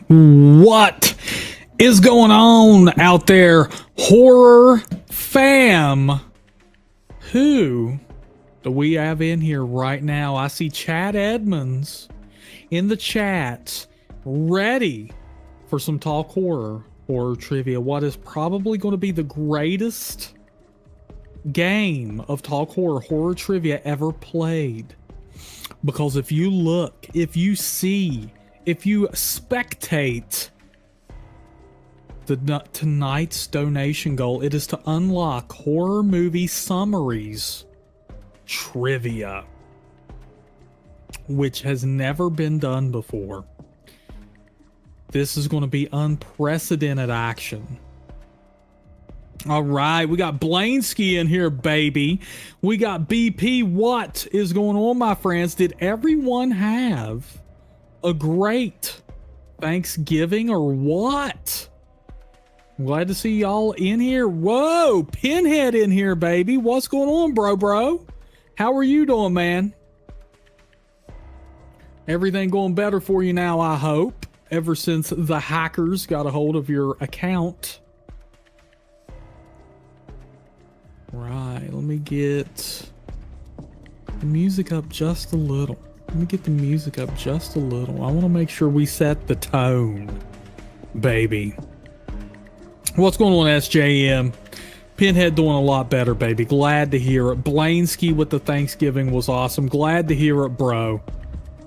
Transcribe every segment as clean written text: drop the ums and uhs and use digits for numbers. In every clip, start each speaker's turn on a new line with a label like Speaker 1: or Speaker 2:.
Speaker 1: What is going on out there, horror fam? Who do we have in here right now? I see Chad Edmonds in the chat, ready for some talk horror trivia. What is probably going to be the greatest game of talk horror trivia ever played. Because if you look, if you see, if you spectate tonight's donation goal, it is to unlock horror movie summaries trivia, which has never been done before. This is going to be unprecedented action. All right, we got Blainsky in here, baby. We got BP. What is going on, my friends? Did everyone have a great Thanksgiving or what? I'm glad to see y'all in here. Whoa, Pinhead in here, baby. What's going on, bro? How are you doing, man? Everything going better for you now, I hope, ever since the hackers got a hold of your account. Right, let me get the music up just a little. I want to make sure we set the tone, baby. What's going on, SJM? Pinhead doing a lot better, baby. Glad to hear it. Blainsky with the Thanksgiving was awesome. Glad to hear it, bro.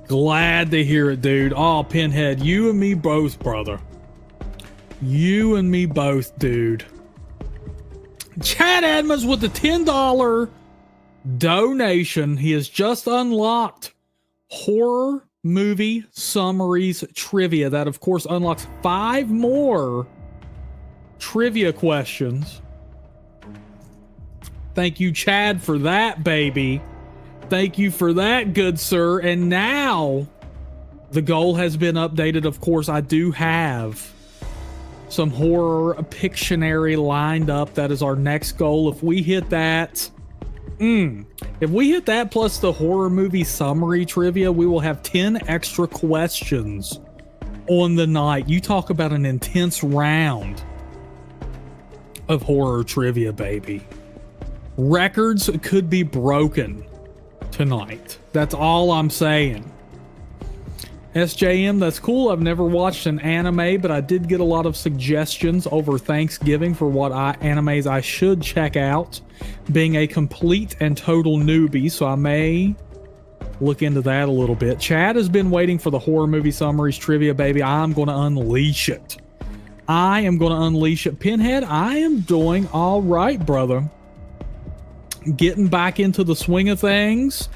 Speaker 1: Glad to hear it, dude. Oh, Pinhead, you and me both, brother. You and me both, dude. Chad Edmonds with the $10 donation. He has just unlocked horror movie summaries trivia. That, of course, unlocks 5 more trivia questions. Thank you, Chad, for that, baby. Thank you for that, good sir. And now the goal has been updated. Of course, I do have some horror Pictionary lined up. That is our next goal. If we hit that, plus the horror movie summary trivia, we will have 10 extra questions on the night. You talk about an intense round of horror trivia, baby. Records could be broken tonight. That's all I'm saying. SJM, that's cool. I've never watched an anime, but I did get a lot of suggestions over Thanksgiving for what animes I should check out, being a complete and total newbie, so I may look into that a little bit. Chad has been waiting for the horror movie summaries trivia, baby. I'm going to unleash it. Pinhead, I am doing all right, brother. Getting back into the swing of things.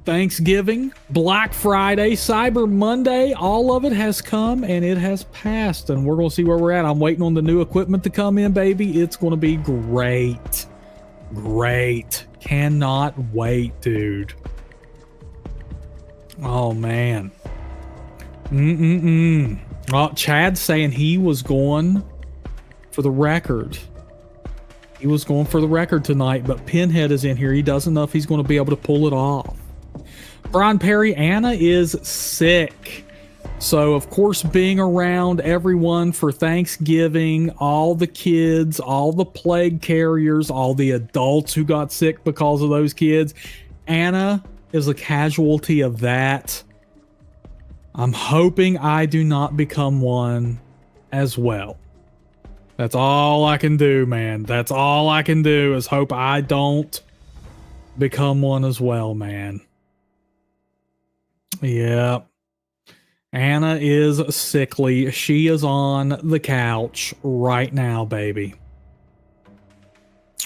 Speaker 1: Thanksgiving, Black Friday, Cyber Monday, all of it has come and it has passed, and we're going to see where we're at. I'm waiting on the new equipment to come in, baby. It's going to be great. Cannot wait, dude. Oh, man. Oh, Chad's saying he was going for the record. He was going for the record tonight, but Pinhead is in here. He doesn't know if he's going to be able to pull it off. Brian Perry, Anna is sick. So, of course, being around everyone for Thanksgiving, all the kids, all the plague carriers, all the adults who got sick because of those kids, Anna is a casualty of that. I'm hoping I do not become one as well. That's all I can do, man. That's all I can do is hope I don't become one as well, man. Yeah. Anna is sickly. She is on the couch right now, baby.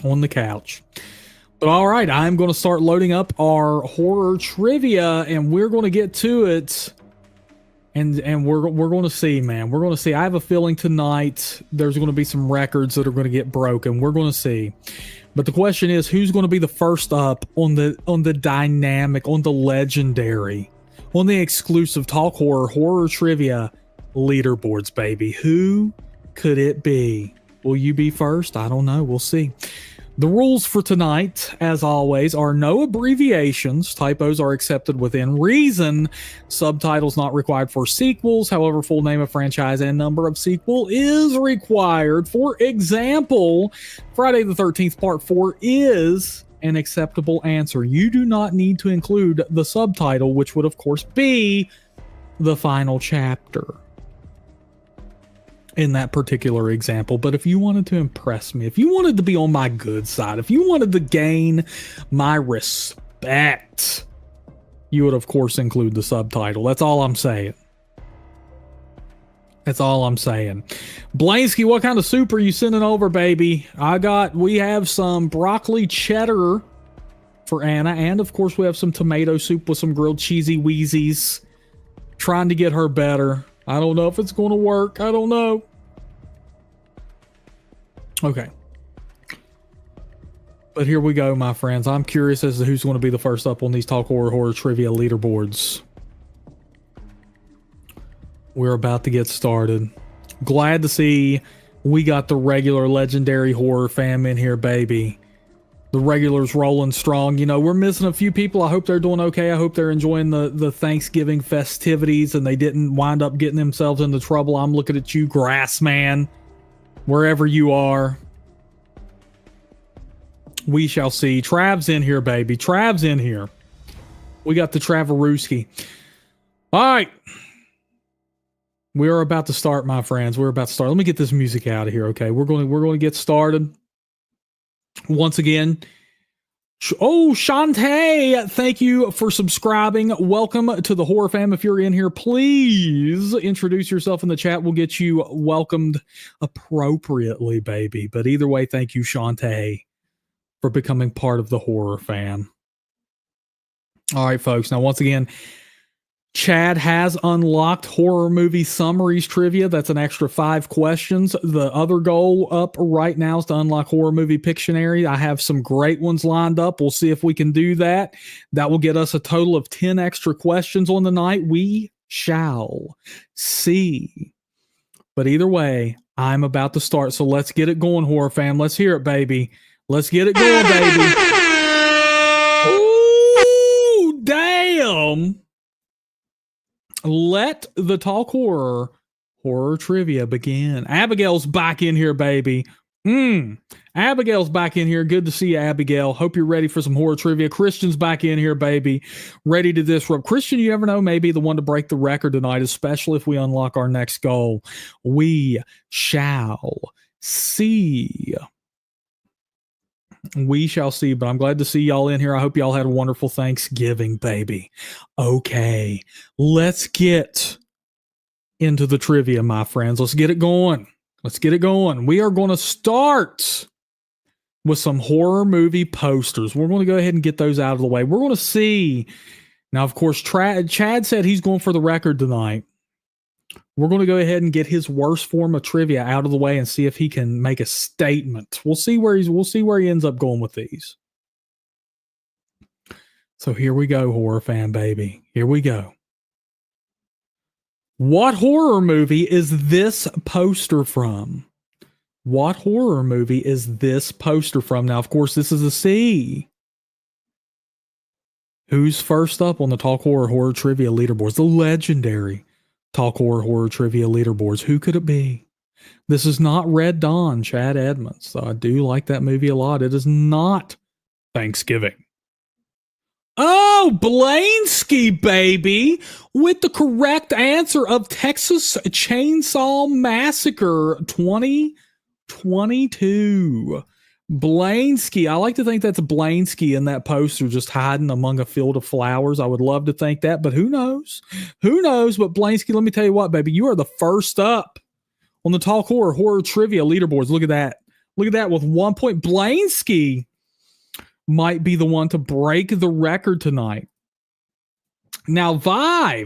Speaker 1: On the couch. But all right, I'm going to start loading up our horror trivia, and we're going to get to it. And we're going to see, man. We're going to see. I have a feeling tonight there's going to be some records that are going to get broken. We're going to see. But the question is, who's going to be the first up on the dynamic, on the legendary, on the exclusive Talk Horror Trivia leaderboards, baby? Who could it be? Will you be first? I don't know. We'll see. The rules for tonight, as always, are no abbreviations. Typos are accepted within reason. Subtitles not required for sequels. However, full name of franchise and number of sequel is required. For example, Friday the 13th Part 4 is an acceptable answer. You do not need to include the subtitle, which would, of course, be the final chapter in that particular example. But if you wanted to impress me, if you wanted to be on my good side, if you wanted to gain my respect, you would of course include the subtitle. That's all I'm saying. That's all I'm saying. Blansky, what kind of soup are you sending over, baby? We have some broccoli cheddar for Anna, and of course we have some tomato soup with some grilled cheesy wheezies. Trying to get her better. I don't know if it's going to work. I don't know. Okay. But here we go, my friends. I'm curious as to who's going to be the first up on these Talk Horror Trivia leaderboards. We're about to get started. Glad to see we got the regular legendary horror fam in here, baby. The regulars rolling strong. You know, we're missing a few people. I hope they're doing okay. I hope they're enjoying the Thanksgiving festivities and they didn't wind up getting themselves into trouble. I'm looking at you, Grassman, wherever you are. We shall see. Trav's in here, baby. Trav's in here. We got the Traveruski. All right. We are about to start, my friends. We're about to start. Let me get this music out of here, okay? We're going to get started. Once again, Shantae, thank you for subscribing. Welcome to the Horror Fam. If you're in here, please introduce yourself in the chat. We'll get you welcomed appropriately, baby. But either way, thank you, Shantae, for becoming part of the Horror Fam. All right, folks. Now, once again, Chad has unlocked horror movie summaries trivia. That's an extra 5 questions. The other goal up right now is to unlock horror movie Pictionary. I have some great ones lined up. We'll see if we can do that. That will get us a total of 10 extra questions on the night. We shall see. But either way, I'm about to start. So let's get it going, Horror Fam. Let's hear it, baby. Let's get it going, baby. Ooh, damn. Let the Talk Horror Trivia begin. Abigail's back in here, baby. Abigail's back in here. Good to see you, Abigail. Hope you're ready for some horror trivia. Christian's back in here, baby. Ready to disrupt. Christian, you never know, maybe the one to break the record tonight, especially if we unlock our next goal. We shall see. We shall see, but I'm glad to see y'all in here. I hope y'all had a wonderful Thanksgiving, baby. Okay, let's get into the trivia, my friends. Let's get it going. Let's get it going. We are going to start with some horror movie posters. We're going to go ahead and get those out of the way. We're going to see. Now, of course, Chad said he's going for the record tonight. We're going to go ahead and get his worst form of trivia out of the way and see if he can make a statement. We'll see where he ends up going with these. So here we go, Horror Fan, baby. Here we go. What horror movie is this poster from? What horror movie is this poster from? Now, of course, this is a C. Who's first up on the Talk Horror Trivia leaderboards? The legendary Talk Horror Trivia leaderboards. Who could it be? This is not Red Dawn, Chad Edmonds. So I do like that movie a lot. It is not Thanksgiving. Oh, Blansky, baby, with the correct answer of Texas Chainsaw Massacre 2022. Blansky. I like to think that's Blansky in that poster just hiding among a field of flowers. I would love to think that, but who knows? Who knows? But Blansky, let me tell you what, baby, you are the first up on the Talk Horror Trivia leaderboards. Look at that. Look at that with 1 point. Blansky might be the one to break the record tonight. Now, Vi,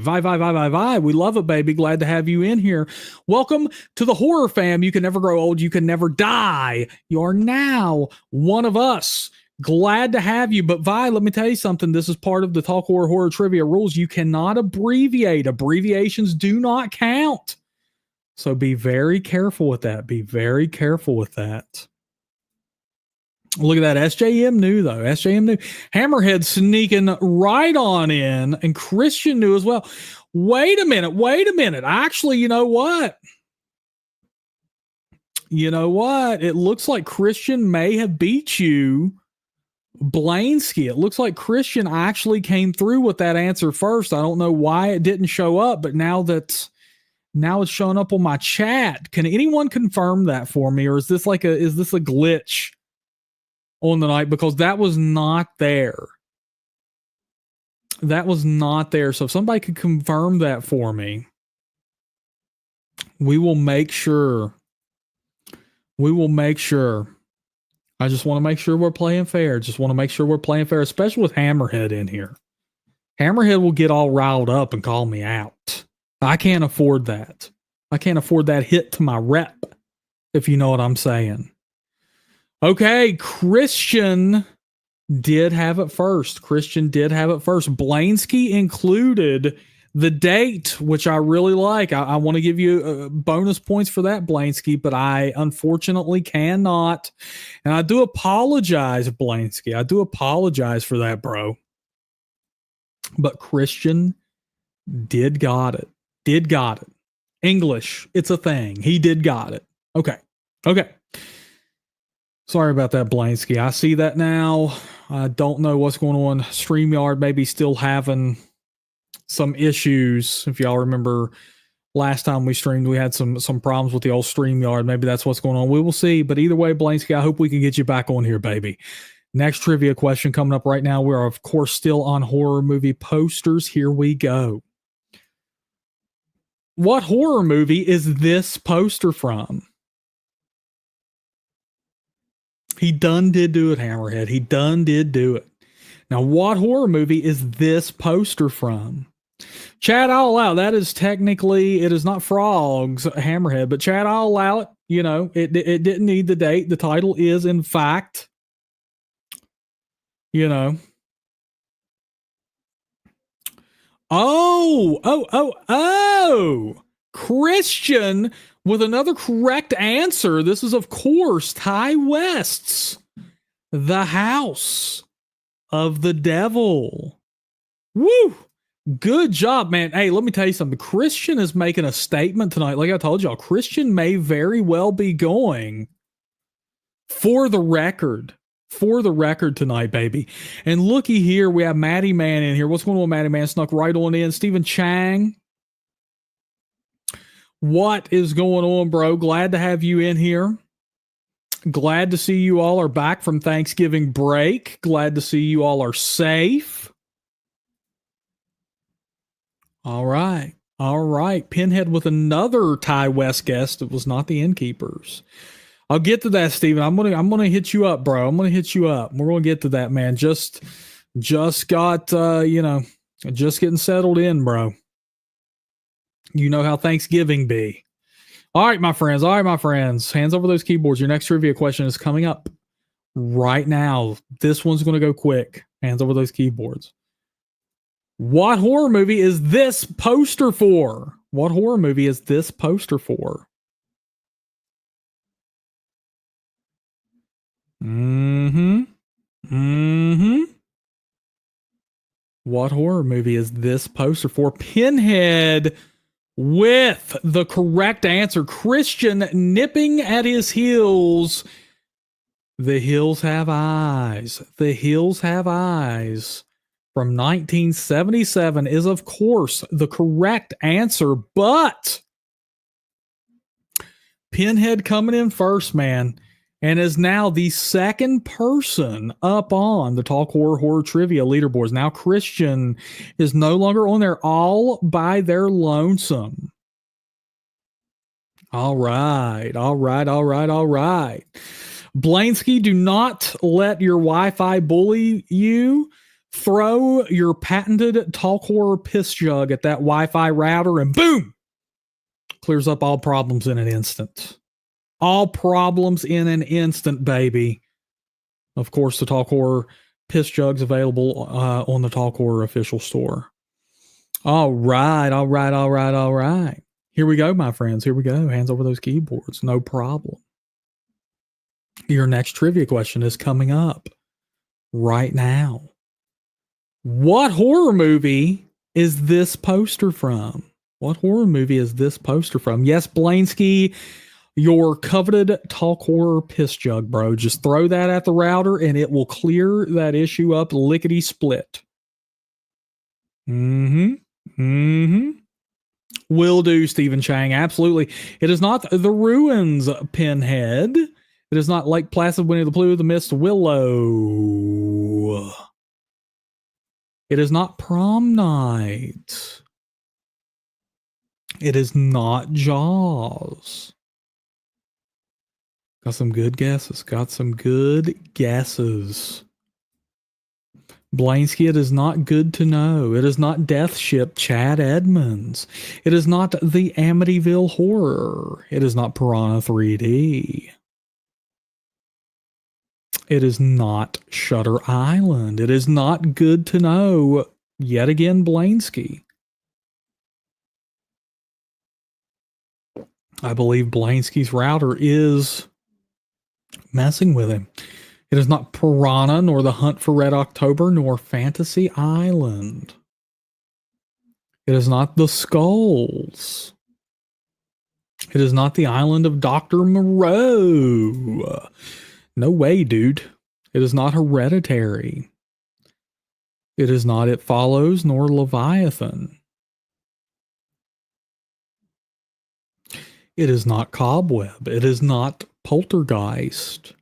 Speaker 1: we love it, baby. Glad to have you in here. Welcome to the Horror Fam. You can never grow old. You can never die. You're now one of us. Glad to have you. But Vi, let me tell you something. This is part of the Talk Horror Trivia rules. You cannot abbreviate. Abbreviations do not count. So be very careful with that. Be very careful with that. Look at that. SJM knew, though. SJM knew. Hammerhead sneaking right on in, and Christian knew as well. Wait a minute. Actually, you know what? It looks like Christian may have beat you, Blainsky. It looks like Christian actually came through with that answer first. I don't know why it didn't show up, but now it's showing up on my chat. Can anyone confirm that for me, or is this a glitch on the night? Because that was not there. That was not there. So if somebody could confirm that for me, we will make sure. I just want to make sure we're playing fair. Especially with Hammerhead in here. Hammerhead will get all riled up and call me out. I can't afford that. I can't afford that hit to my rep, if you know what I'm saying. Okay, Christian did have it first. Blainsky included the date, which I really like. I want to give you bonus points for that, Blainsky, but I unfortunately cannot. And I do apologize, Blainsky. I do apologize for that, bro. But Christian did got it. English, it's a thing. He did got it. Okay. Sorry about that, Blainsky. I see that now. I don't know what's going on. StreamYard maybe still having some issues. If y'all remember last time we streamed, we had some problems with the old StreamYard. Maybe that's what's going on. We will see. But either way, Blainsky, I hope we can get you back on here, baby. Next trivia question coming up right now. We are, of course, still on horror movie posters. Here we go. What horror movie is this poster from? He done did do it, Hammerhead. He done did do it. Now, what horror movie is this poster from? Chad, I'll allow. That is technically, it is not Frogs, Hammerhead, but Chad, I'll allow it. It didn't need the date. The title is, in fact, Oh! Christian with another correct answer. This is, of course, Ty West's The House of the Devil. Woo! Good job, man. Hey, let me tell you something. Christian is making a statement tonight. Like I told y'all, Christian may very well be going for the record tonight, baby. And looky here, we have Matty Man in here. What's going on, Matty Man? Snuck right on in. Stephen Chang. What is going on, bro? Glad to have you in here. Glad to see you all are back from Thanksgiving break. Glad to see you all are safe. All right. Pinhead with another Ty West guest. It was not the Innkeepers. I'll get to that, Steven. I'm gonna hit you up, bro. We're gonna get to that, man. Just got just getting settled in, bro. You know how Thanksgiving be. All right, my friends. Hands over those keyboards. Your next trivia question is coming up right now. This one's gonna go quick. Hands over those keyboards. What horror movie is this poster for? What horror movie is this poster for? Pinhead with the correct answer. Christian nipping at his heels. The Hills Have Eyes. From 1977 is, of course, the correct answer, but Pinhead coming in first, man, and is now the second person up on the Talk Horror Trivia leaderboards. Now Christian is no longer on there all by their lonesome. All right. Blainsky, do not let your Wi-Fi bully you. Throw your patented Talk Horror piss jug at that Wi-Fi router and boom! Clears up all problems in an instant. Baby. Of course, the Talk Horror piss jug's available on the Talk Horror official store. All right. Here we go, my friends. Hands over those keyboards. No problem. Your next trivia question is coming up right now. What horror movie is this poster from? What horror movie is this poster from? Yes, Blainsky, your coveted talk horror piss jug, bro. Just throw that at the router and it will clear that issue up lickety split. Will do, Stephen Chang. Absolutely. It is not The Ruins, Pinhead. It is not Lake Placid, Winnie the Pooh, The Mist, Willow. It is not Prom Night. It is not Jaws. Got some good guesses. Blainsky, it is not Good to Know. It is not Death Ship, Chad Edmonds. It is not The Amityville Horror. It is not Piranha 3D. It is not Shutter Island. It is not Good to Know. Yet again, Blainsky. I believe Blainsky's router is messing with him. It is not Piranha, nor The Hunt for Red October, nor Fantasy Island. It is not The Skulls. It is not The Island of Dr. Moreau. No way, dude. It is not Hereditary. It is not It Follows, nor Leviathan. It is not Cobweb. It is not Poltergeist.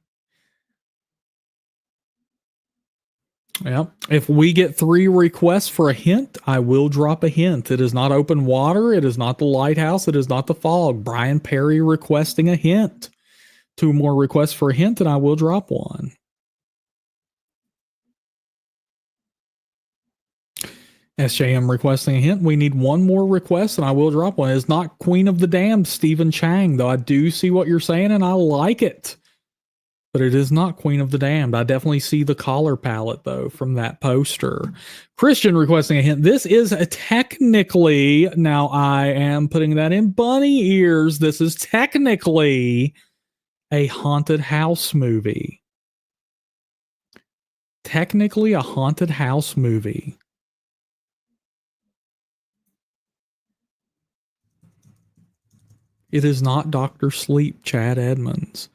Speaker 1: Yep. If we get 3 requests for a hint, I will drop a hint. It is not Open Water. It is not The Lighthouse. It is not The Fog. Brian Perry requesting a hint. 2 more requests for a hint, and I will drop one. SJM requesting a hint. We need 1 more request, and I will drop one. It's not Queen of the Damned, Stephen Chang, though I do see what you're saying, and I like it. But it is not Queen of the Damned. I definitely see the collar palette, though, from that poster. Christian requesting a hint. This is technically, now I am putting that in bunny ears, this is technically a haunted house movie. Technically a haunted house movie. It is not Dr. Sleep, Chad Edmonds.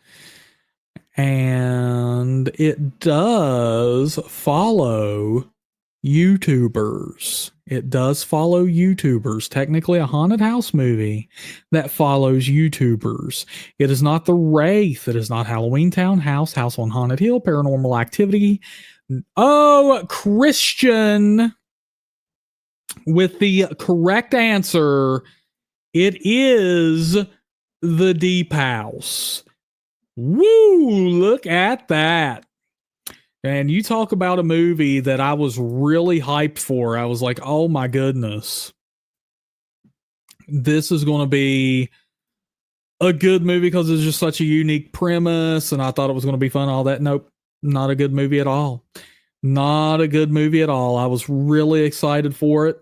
Speaker 1: And it does follow YouTubers. It does follow YouTubers. Technically a haunted house movie that follows YouTubers. It is not The Wraith. It is not Halloween Town House, House on Haunted Hill, Paranormal Activity. Oh, Christian with the correct answer. It is The Deep House. Woo! Look at that. And you talk about a movie that I was really hyped for. I was like, oh my goodness. This is going to be a good movie because it's just such a unique premise. And I thought it was going to be fun, all that. Nope. Not a good movie at all. Not a good movie at all. I was really excited for it.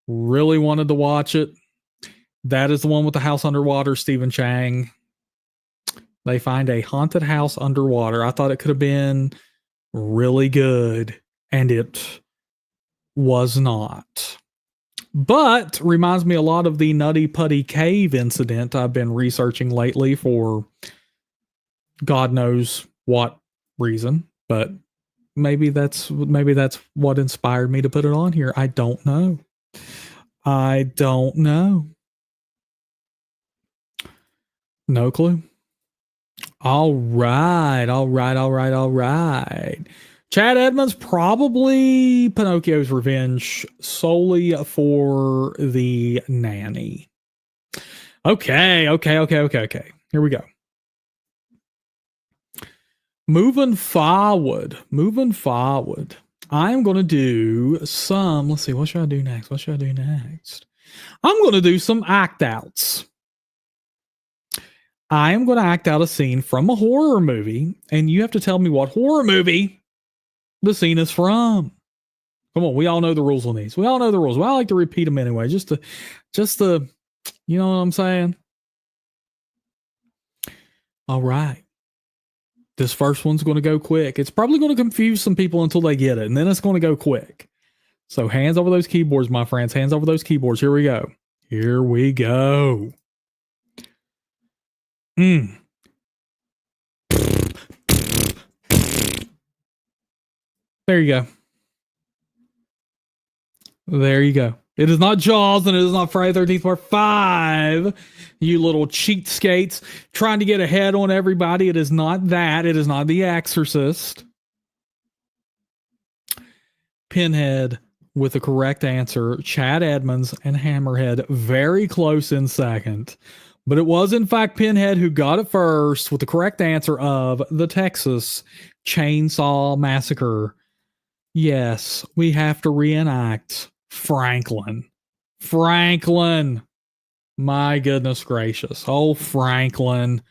Speaker 1: Really wanted to watch it. That is the one with the house underwater, Stephen Chang. They find a haunted house underwater. I thought it could have been really good, and it was not. But reminds me a lot of the Nutty Putty Cave incident I've been researching lately for God knows what reason. But maybe that's what inspired me to put it on here. I don't know. No clue. All right. Chad Edmonds, probably Pinocchio's Revenge, solely for the nanny. Okay. Here we go. Moving forward. I'm going to do some, let's see, what should I do next? I'm going to do some act outs. I am going to act out a scene from a horror movie, and you have to tell me what horror movie the scene is from. Come on, we all know the rules on these. Well, I like to repeat them anyway, just to, you know what I'm saying? All right. This first one's going to go quick. It's probably going to confuse some people until they get it, and then it's going to go quick. So hands over those keyboards, my friends. Hands over those keyboards. Here we go. Here we go. There you go. There you go. It is not Jaws and it is not Friday the 13th Part 5. You little cheatskates trying to get ahead on everybody. It is not that. It is not The Exorcist. Pinhead with the correct answer. Chad Edmonds and Hammerhead very close in second. But it was, in fact, Pinhead who got it first with the correct answer of the Texas Chainsaw Massacre. Yes, we have to reenact Franklin. My goodness gracious. Oh, Franklin.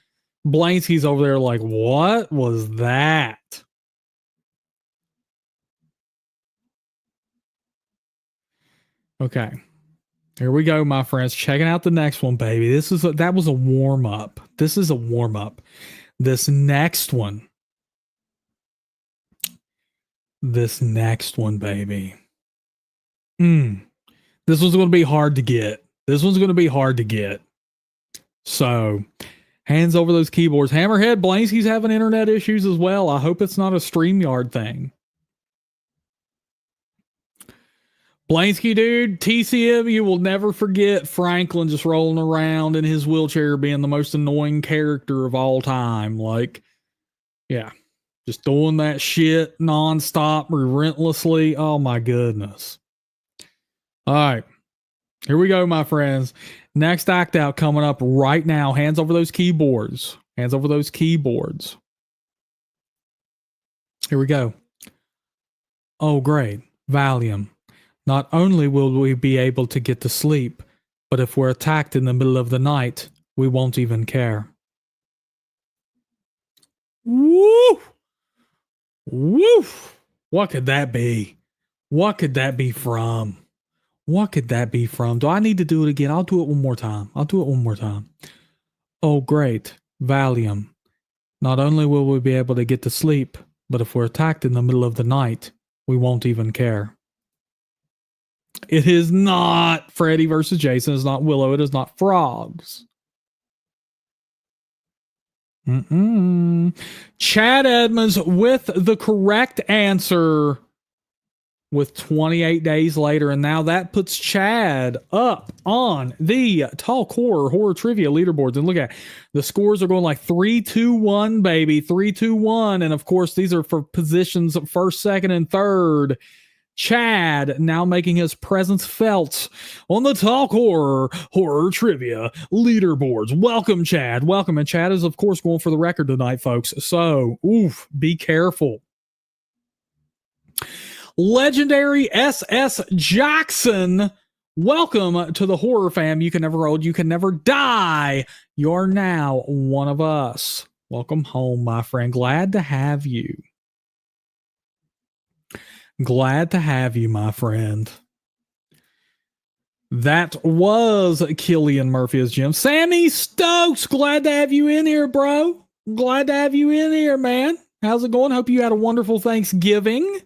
Speaker 1: Blainsky's over there like, what was that? Okay. Here we go, my friends. Checking out the next one, baby. That was a warm-up. This is a warm-up. This next one, baby. This one's going to be hard to get. So, hands over those keyboards. Hammerhead, Blainsky's having internet issues as well. I hope it's not a StreamYard thing. Blainsky, dude, TCM, you will never forget Franklin just rolling around in his wheelchair being the most annoying character of all time. Like, yeah, just doing that shit nonstop, relentlessly. Oh, my goodness. All right. Here we go, my friends. Next act out coming up right now. Hands over those keyboards. Here we go. Oh, great. Valium. Not only will we be able to get to sleep, but if we're attacked in the middle of the night, we won't even care. Woo! What could that be? What could that be from? Do I need to do it again? I'll do it one more time. Oh, great. Valium. Not only will we be able to get to sleep, but if we're attacked in the middle of the night, we won't even care. It is not Freddy versus Jason. It's not Willow. It is not frogs. Chad Edmonds with the correct answer with 28 days later. And now that puts Chad up on the Talk Horror Trivia leaderboards. And look at it. The scores are going like 3-2-1, baby. 3-2-1. And of course, these are for positions first, second, and third. Chad now making his presence felt on the Talk Horror Trivia leaderboards. Welcome, Chad. Welcome. And Chad is, of course, going for the record tonight, folks. So, be careful. Legendary SS Jackson. Welcome to the HorrorFam. You can never old, you can never die. You're now one of us. Welcome home, my friend. Glad to have you. My friend. That was Killian Murphy as Jim. Sammy Stokes, glad to have you in here, bro. Glad to have you in here, man. How's it going? Hope you had a wonderful Thanksgiving.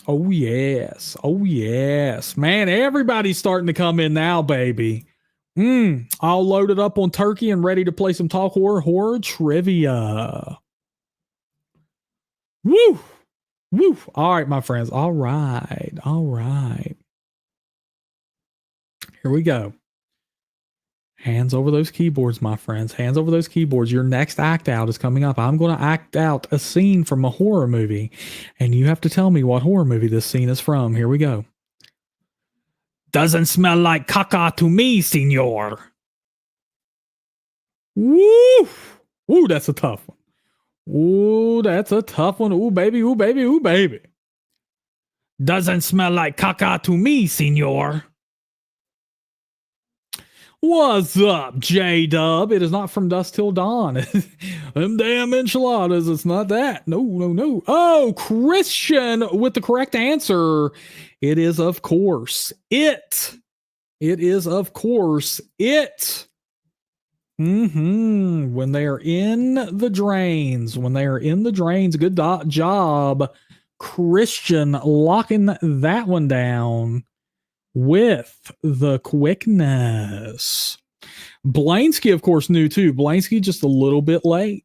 Speaker 1: Oh, yes. Man, everybody's starting to come in now, baby. All loaded up on turkey and ready to play some Talk Horror Trivia. Woo! All right, my friends. All right. Here we go. Hands over those keyboards, my friends. Hands over those keyboards. Your next act out is coming up. I'm going to act out a scene from a horror movie, and you have to tell me what horror movie this scene is from. Here we go. Doesn't smell like caca to me, senor. Woo, that's a tough one. That's a tough one. Ooh, baby. Doesn't smell like caca to me, senor. What's up, J-Dub? It is not From Dusk Till Dawn. Them damn enchiladas. It's not that. No. Oh, Christian with the correct answer. It is, of course, It. It is, of course, It. When they are in the drains, good job, Christian, locking that one down with the quickness. Blansky, of course, knew too. Blansky just a little bit late.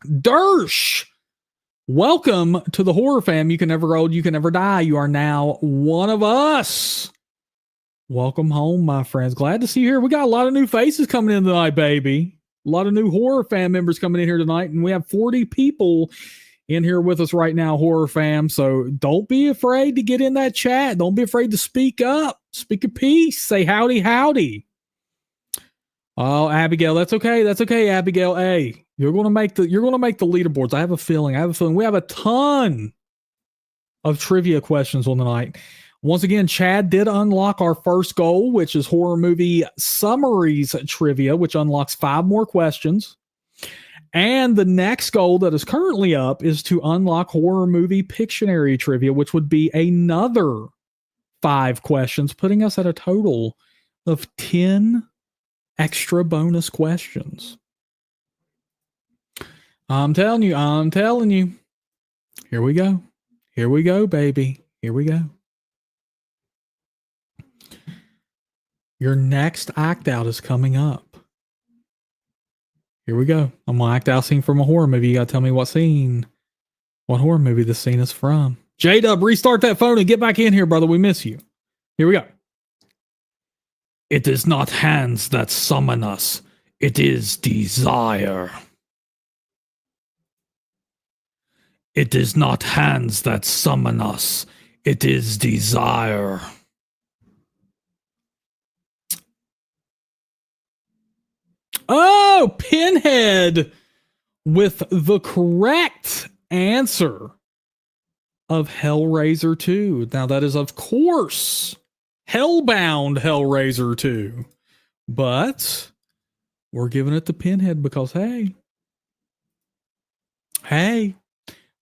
Speaker 1: Dersh, welcome to the Horror Fam. You can never grow old, you can never die. You are now one of us. Welcome home, my friends. Glad to see you here. We got a lot of new faces coming in tonight, baby. A lot of new Horror Fam members coming in here tonight, and we have 40 people in here with us right now, Horror Fam. So don't be afraid to get in that chat. Don't be afraid to speak up. Speak a piece. Say howdy, howdy. Oh, Abigail, that's okay. That's okay, Abigail. Hey, you're gonna make the leaderboards. I have a feeling we have a ton of trivia questions on the night. Once again, Chad did unlock our first goal, which is horror movie summaries trivia, which unlocks 5 more questions. And the next goal that is currently up is to unlock horror movie Pictionary trivia, which would be another 5 questions, putting us at a total of 10 extra bonus questions. I'm telling you. Here we go, baby. Here we go. Your next act out is coming up. Here we go. I'm going to act out scene from a horror movie. You got to tell me what horror movie the scene is from. J-Dub, restart that phone and get back in here, brother. We miss you. Here we go. It is not hands that summon us. It is desire. It is not hands that summon us. It is desire. Oh, Pinhead with the correct answer of Hellraiser 2. Now, that is, of course, Hellbound Hellraiser 2. But we're giving it to Pinhead because, hey,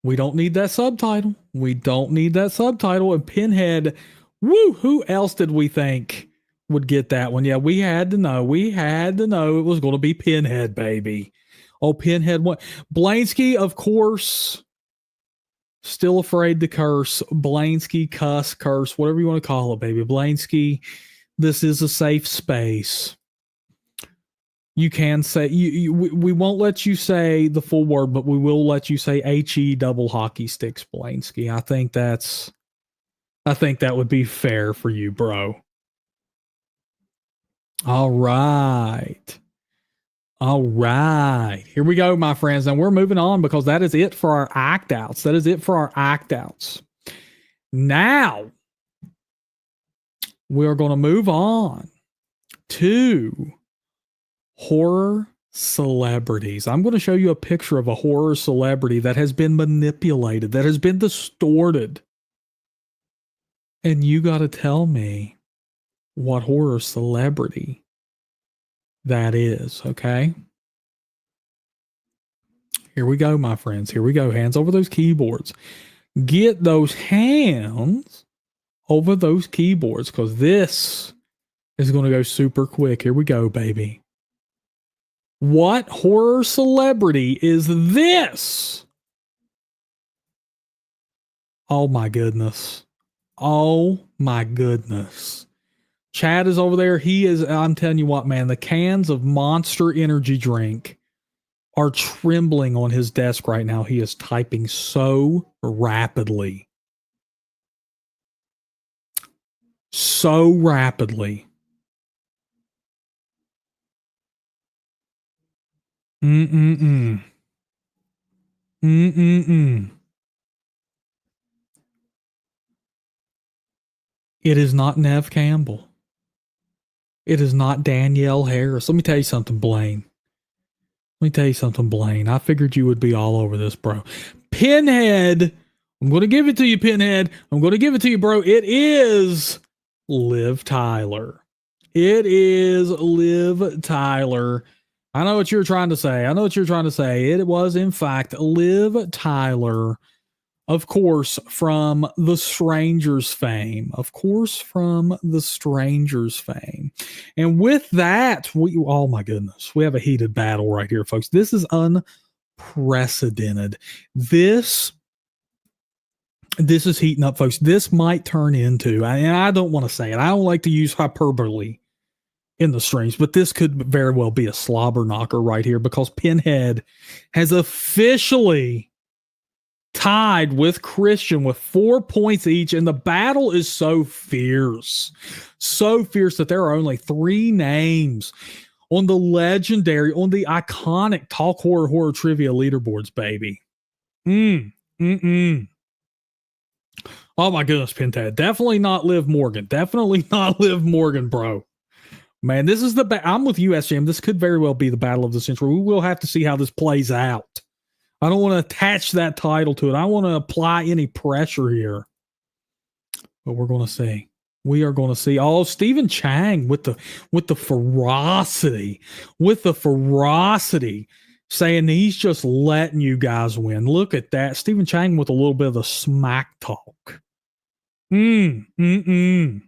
Speaker 1: we don't need that subtitle. And Pinhead, who else did we think would get that one? Yeah, we had to know it was going to be Pinhead, baby. Oh, Pinhead won. Blansky, of course, still afraid to curse. Blansky, curse, whatever you want to call it, baby. Blansky, this is a safe space. You can say, we won't let you say the full word, but we will let you say HE double hockey sticks, Blansky. I think that would be fair for you, bro. All right. Here we go, my friends. And we're moving on because that is it for our act outs. Now, we're going to move on to horror celebrities. I'm going to show you a picture of a horror celebrity that has been manipulated, that has been distorted. And you got to tell me what horror celebrity that is, okay? Here we go, my friends. Here we go. Hands over those keyboards. Get those hands over those keyboards because this is going to go super quick. Here we go, baby. What horror celebrity is this? Oh my goodness. Chad is over there. I'm telling you what, man, the cans of Monster Energy drink are trembling on his desk right now. He is typing so rapidly. It is not Nev Campbell. It is not Danielle Harris. Let me tell you something, Blaine. I figured you would be all over this, bro. Pinhead. I'm going to give it to you, Pinhead. I'm going to give it to you, bro. It is Liv Tyler. I know what you're trying to say. It was, in fact, Liv Tyler. Of course, from The Strangers fame. And with that, oh my goodness, we have a heated battle right here, folks. This is unprecedented. This is heating up, folks. This might turn into, and I don't want to say it, I don't like to use hyperbole in the streams, but this could very well be a slobber knocker right here, because Pinhead has officially tied with Christian with 4 points each, and the battle is so fierce that there are only 3 names on the iconic Talk Horror Trivia leaderboards, baby. Oh my goodness, Pinhead. Definitely not Liv Morgan. Definitely not Liv Morgan, bro. Man, this is I'm with you, SJM. This could very well be the battle of the century. We will have to see how this plays out. I don't want to attach that title to it. I want to apply any pressure here. But we're going to see. We are going to see. Oh, Stephen Chang with the ferocity. With the ferocity. Saying he's just letting you guys win. Look at that. Stephen Chang with a little bit of the smack talk. Artsy,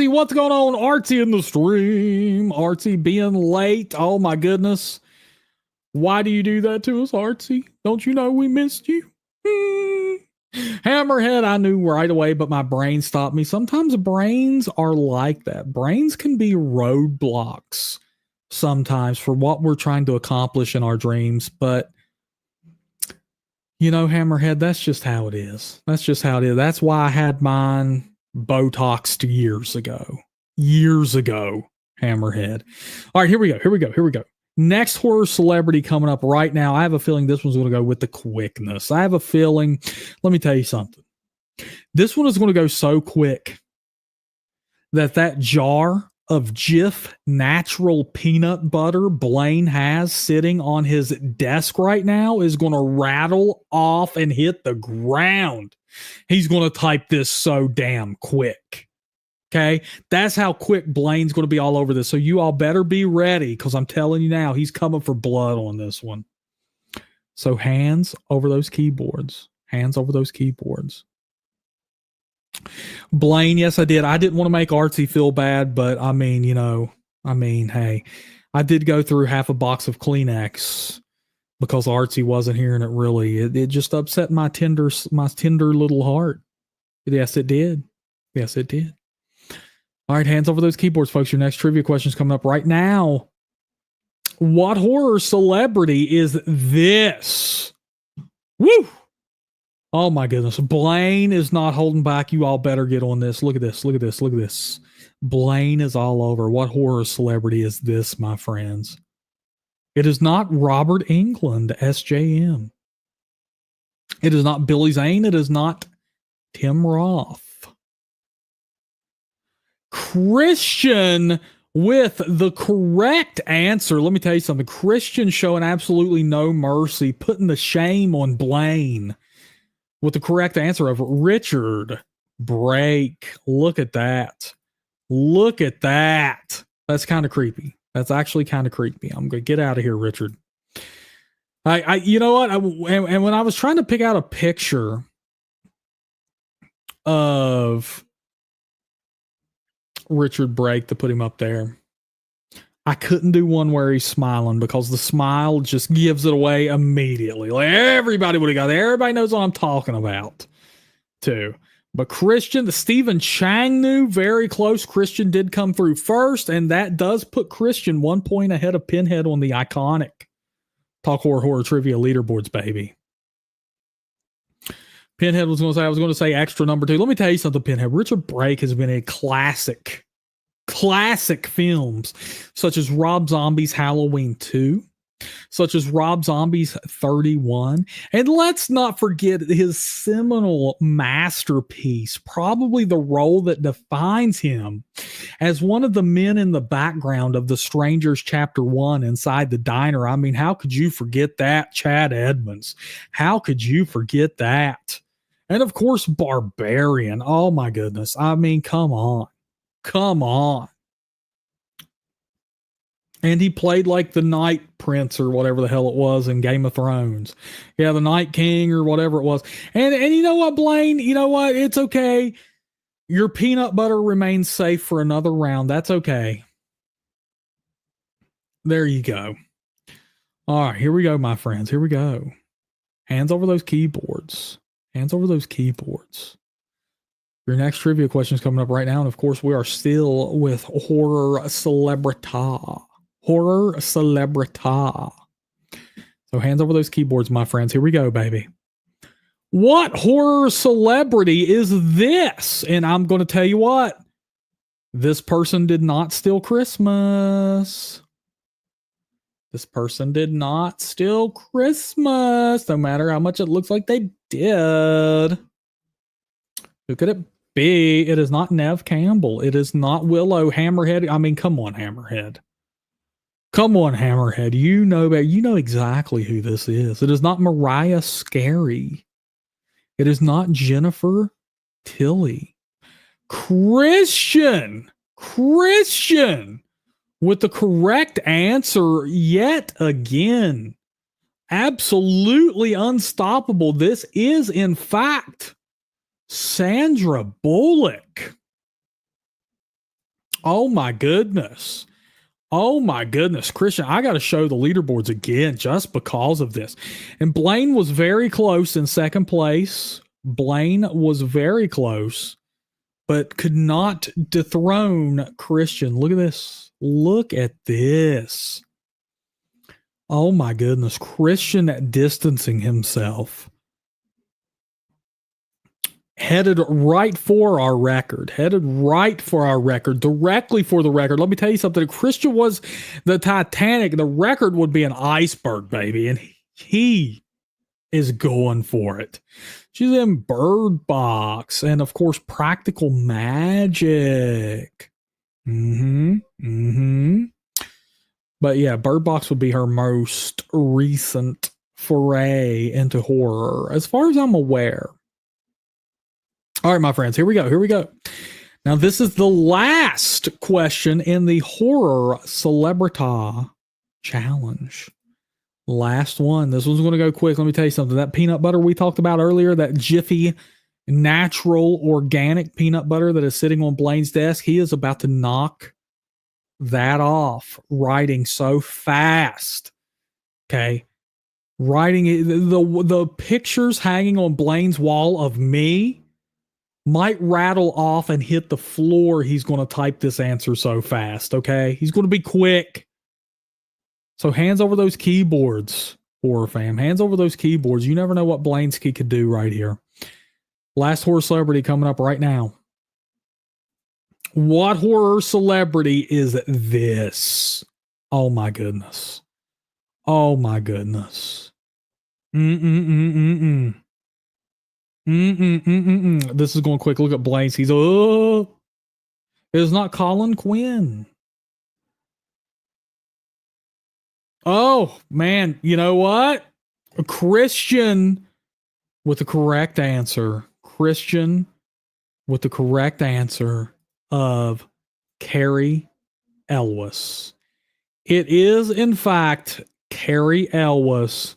Speaker 1: what's going on? Artsy in the stream. Artsy being late. Oh my goodness. Why do you do that to us, Artsy? Don't you know we missed you? Hammerhead, I knew right away, but my brain stopped me. Sometimes brains are like that. Brains can be roadblocks sometimes for what we're trying to accomplish in our dreams. But, you know, Hammerhead, that's just how it is. That's just how it is. That's why I had mine Botoxed years ago. Hammerhead. All right, here we go. Next horror celebrity coming up right now. I have a feeling this one's going to go with the quickness. I have a feeling, let me tell you something. This one is going to go so quick that jar of Jif natural peanut butter Blaine has sitting on his desk right now is going to rattle off and hit the ground. He's going to type this so damn quick. Okay, that's how quick Blaine's going to be all over this. So you all better be ready, because I'm telling you now, he's coming for blood on this one. So hands over those keyboards. Blaine, yes, I did. I didn't want to make Artsy feel bad, but I mean, hey, I did go through half a box of Kleenex because Artsy wasn't here, and it just upset my tender little heart. Yes, it did. All right, hands over those keyboards, folks. Your next trivia question is coming up right now. What horror celebrity is this? Woo! Oh my goodness. Blaine is not holding back. You all better get on this. Look at this. Blaine is all over. What horror celebrity is this, my friends? It is not Robert Englund, SJM. It is not Billy Zane. It is not Tim Roth. Christian with the correct answer. Let me tell you something. Christian showing absolutely no mercy, putting the shame on Blaine with the correct answer of Richard Brake. Look at that. That's kind of creepy. That's actually kind of creepy. I'm going to get out of here, Richard. You know what? And when I was trying to pick out a picture of Richard Brake to put him up there, I couldn't do one where he's smiling, because the smile just gives it away immediately. Like, everybody would have got it. Everybody knows what I'm talking about too. But Christian, the Stephen Chang knew, very close. Christian did come through first, and that does put Christian 1 point ahead of Pinhead on the iconic Talk Horror Trivia leaderboards, baby. Pinhead was going to say extra number 2. Let me tell you something, Pinhead. Richard Brake has been in classic films such as Rob Zombie's Halloween 2, such as Rob Zombie's 31, and let's not forget his seminal masterpiece, probably the role that defines him as one of the men in the background of The Strangers Chapter 1 inside the diner. I mean, how could you forget that? Chad Edmonds. How could you forget that? And of course, Barbarian. Oh my goodness. I mean, come on. And he played like the Night Prince or whatever the hell it was in Game of Thrones. Yeah, the Night King or whatever it was. And you know what, Blaine? You know what? It's okay. Your peanut butter remains safe for another round. That's okay. There you go. All right, here we go, my friends. Here we go. Hands over those keyboards. Hands over those keyboards. Your next trivia question is coming up right now. And of course, we are still with horror celebrita. Horror celebrita. So hands over those keyboards, my friends. Here we go, baby. What horror celebrity is this? And I'm going to tell you what. This person did not steal Christmas. This person did not steal Christmas, no matter how much it looks like they did. Who could it be? It is not Nev Campbell. It is not Willow Hammerhead. I mean, come on, Hammerhead. Come on, Hammerhead. You know exactly who this is. It is not Mariah Scary. It is not Jennifer Tilly. Christian with the correct answer yet again. Absolutely unstoppable. This is, in fact, Sandra Bullock. Oh my goodness. Oh my goodness, Christian, I got to show the leaderboards again just because of this. And Blaine was very close in second place. Blaine was very close, but could not dethrone Christian. Look at this. Look at this. Oh my goodness, Christian distancing himself. Headed right for our record, directly for the record. Let me tell you something. If Christian was the Titanic, the record would be an iceberg, baby. And he is going for it. She's in Bird Box and, of course, Practical Magic. But yeah, Bird Box would be her most recent foray into horror, as far as I'm aware. All right, my friends, here we go. Now, this is the last question in the Horror Celebrita Challenge. Last one. This one's going to go quick. Let me tell you something. That peanut butter we talked about earlier, that Jiffy natural organic peanut butter that is sitting on Blaine's desk, he is about to knock that off, writing so fast. Okay. Writing it, the pictures hanging on Blaine's wall of me might rattle off and hit the floor. He's going to type this answer so fast, okay? He's going to be quick. So hands over those keyboards, horror fam. Hands over those keyboards. You never know what Blainsky could do right here. Last horror celebrity coming up right now. What horror celebrity is this? Oh my goodness. Oh my goodness. This is going quick. Look at Blaine. He's it is not Colin Quinn. Oh man, you know what? A Christian with the correct answer. Christian with the correct answer of Carrie Elwes. It is, in fact, Carrie Elwes.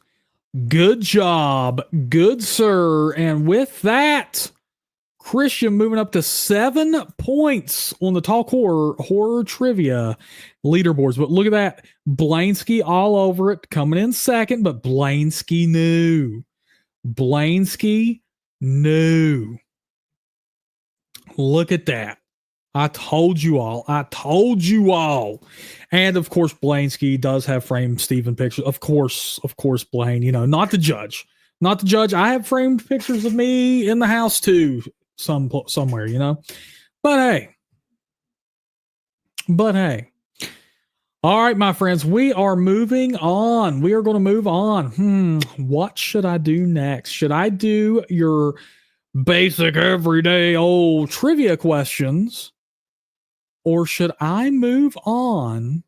Speaker 1: Good job. Good, sir. And with that, Christian moving up to 7 points on the Talk Horror Trivia leaderboards. But look at that. Blainsky all over it, coming in second, but Blainsky knew. Look at that. I told you all. And of course, Blainsky does have framed Stephen pictures. Of course, Blaine, not the judge. I have framed pictures of me in the house too, somewhere, But hey. All right, my friends, we are moving on. We are going to move on. What should I do next? Should I do your basic everyday old trivia questions? Or should I move on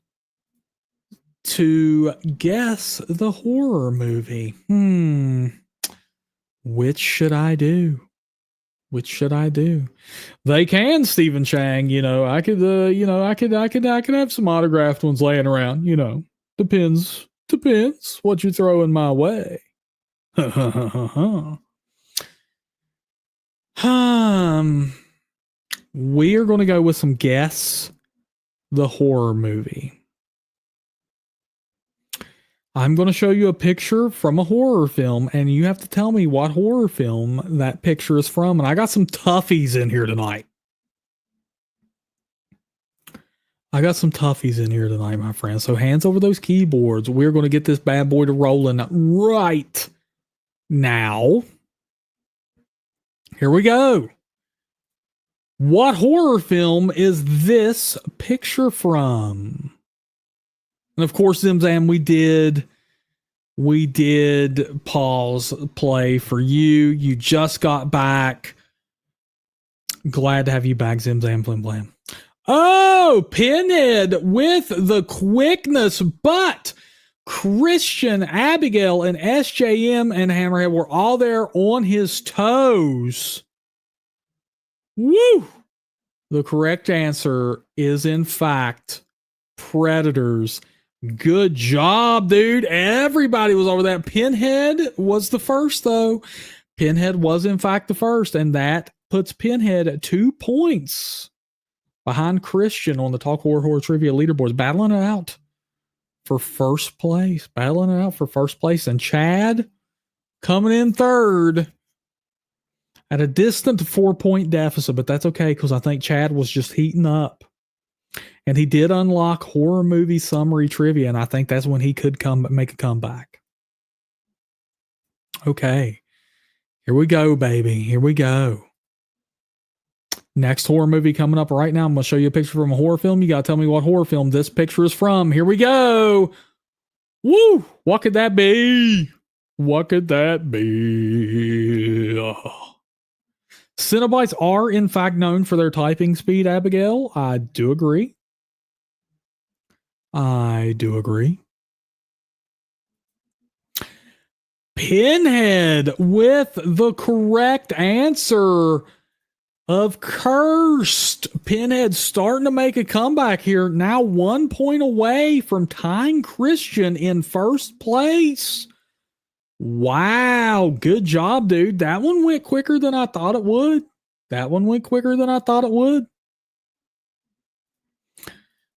Speaker 1: to guess the horror movie? Which should I do? They can, Stephen Chang. I could have some autographed ones laying around. Depends what you throw in my way. We are going to go with some Guess the Horror Movie. I'm going to show you a picture from a horror film, and you have to tell me what horror film that picture is from. And I got some toughies in here tonight. My friend. So hands over those keyboards. We're going to get this bad boy to rolling right now. Here we go. What horror film is this picture from? And of course, Zimzam, we did pause play for you. You just got back. Glad to have you back, Zimzam Flim Blam. Oh, Pinhead with the quickness, but Christian, Abigail, and SJM and Hammerhead were all there on his toes. Woo! The correct answer is, in fact, Predators. Good job, dude. Everybody was over that. Pinhead was the first, though. Pinhead was, in fact, the first, and that puts Pinhead at 2 points behind Christian on the Talk Horror Trivia leaderboards, battling it out for first place. And Chad coming in third at a distant 4-point deficit, but that's okay because I think Chad was just heating up. And he did unlock horror movie summary trivia, and I think that's when he could make a comeback. Okay. Here we go, baby. Here we go. Next horror movie coming up right now. I'm going to show you a picture from a horror film. You got to tell me what horror film this picture is from. Here we go. Woo! What could that be? Oh. Cenobites are, in fact, known for their typing speed, Abigail. I do agree. Pinhead with the correct answer of Cursed. Pinhead starting to make a comeback here. Now 1 point away from tying Christian in first place. Wow. Good job, dude. That one went quicker than I thought it would.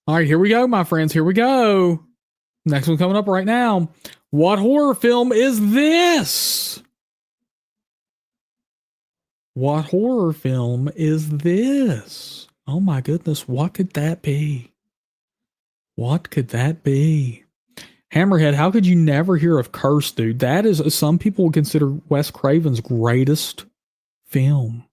Speaker 1: All right, here we go, my friends. Here we go. Next one coming up right now. What horror film is this? What horror film is this? Oh my goodness, what could that be? Hammerhead, how could you never hear of Curse, dude? That is, some people would consider Wes Craven's greatest film.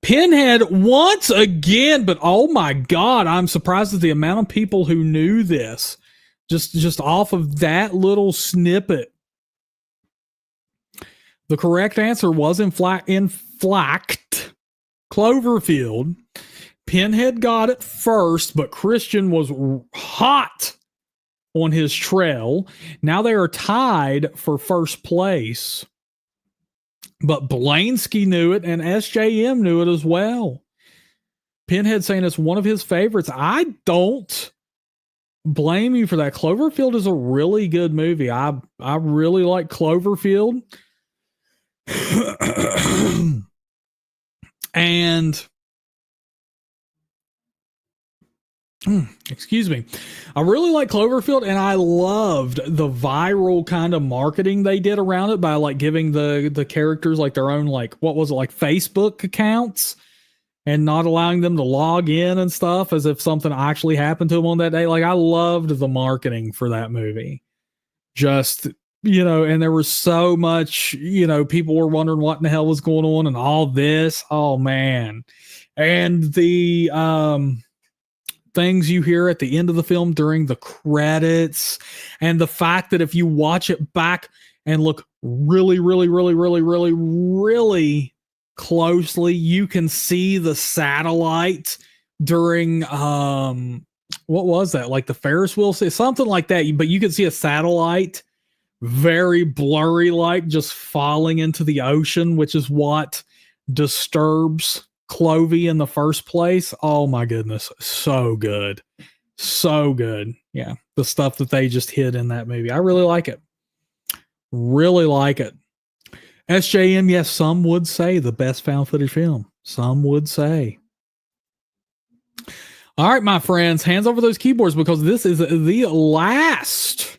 Speaker 1: Pinhead once again, but oh my God, I'm surprised at the amount of people who knew this. Just off of that little snippet. The correct answer was in fact Cloverfield. Pinhead got it first, but Christian was hot on his trail. Now they are tied for first place. But Blansky knew it, and SJM knew it as well. Pinhead saying it's one of his favorites. I don't blame you for that. Cloverfield is a really good movie. I really like Cloverfield. And excuse me. I really like Cloverfield, and I loved the viral kind of marketing they did around it by like giving the characters like their own, like, what was it, like Facebook accounts, and not allowing them to log in and stuff as if something actually happened to them on that day. Like, I loved the marketing for that movie. Just, you know, and there was so much, you know, people were wondering what in the hell was going on and all this. Oh man. And the things you hear at the end of the film during the credits, and the fact that if you watch it back and look really closely, you can see the satellite during what was that, like the Ferris wheel, something like that, but you can see a satellite very blurry, like just falling into the ocean, which is what disturbs Clovey in the first place. Oh my goodness, so good. Yeah, the stuff that they just hid in that movie, I really like it. SJM, yes, some would say the best found footage film. Some would say. All right, my friends, hands over those keyboards because this is the last.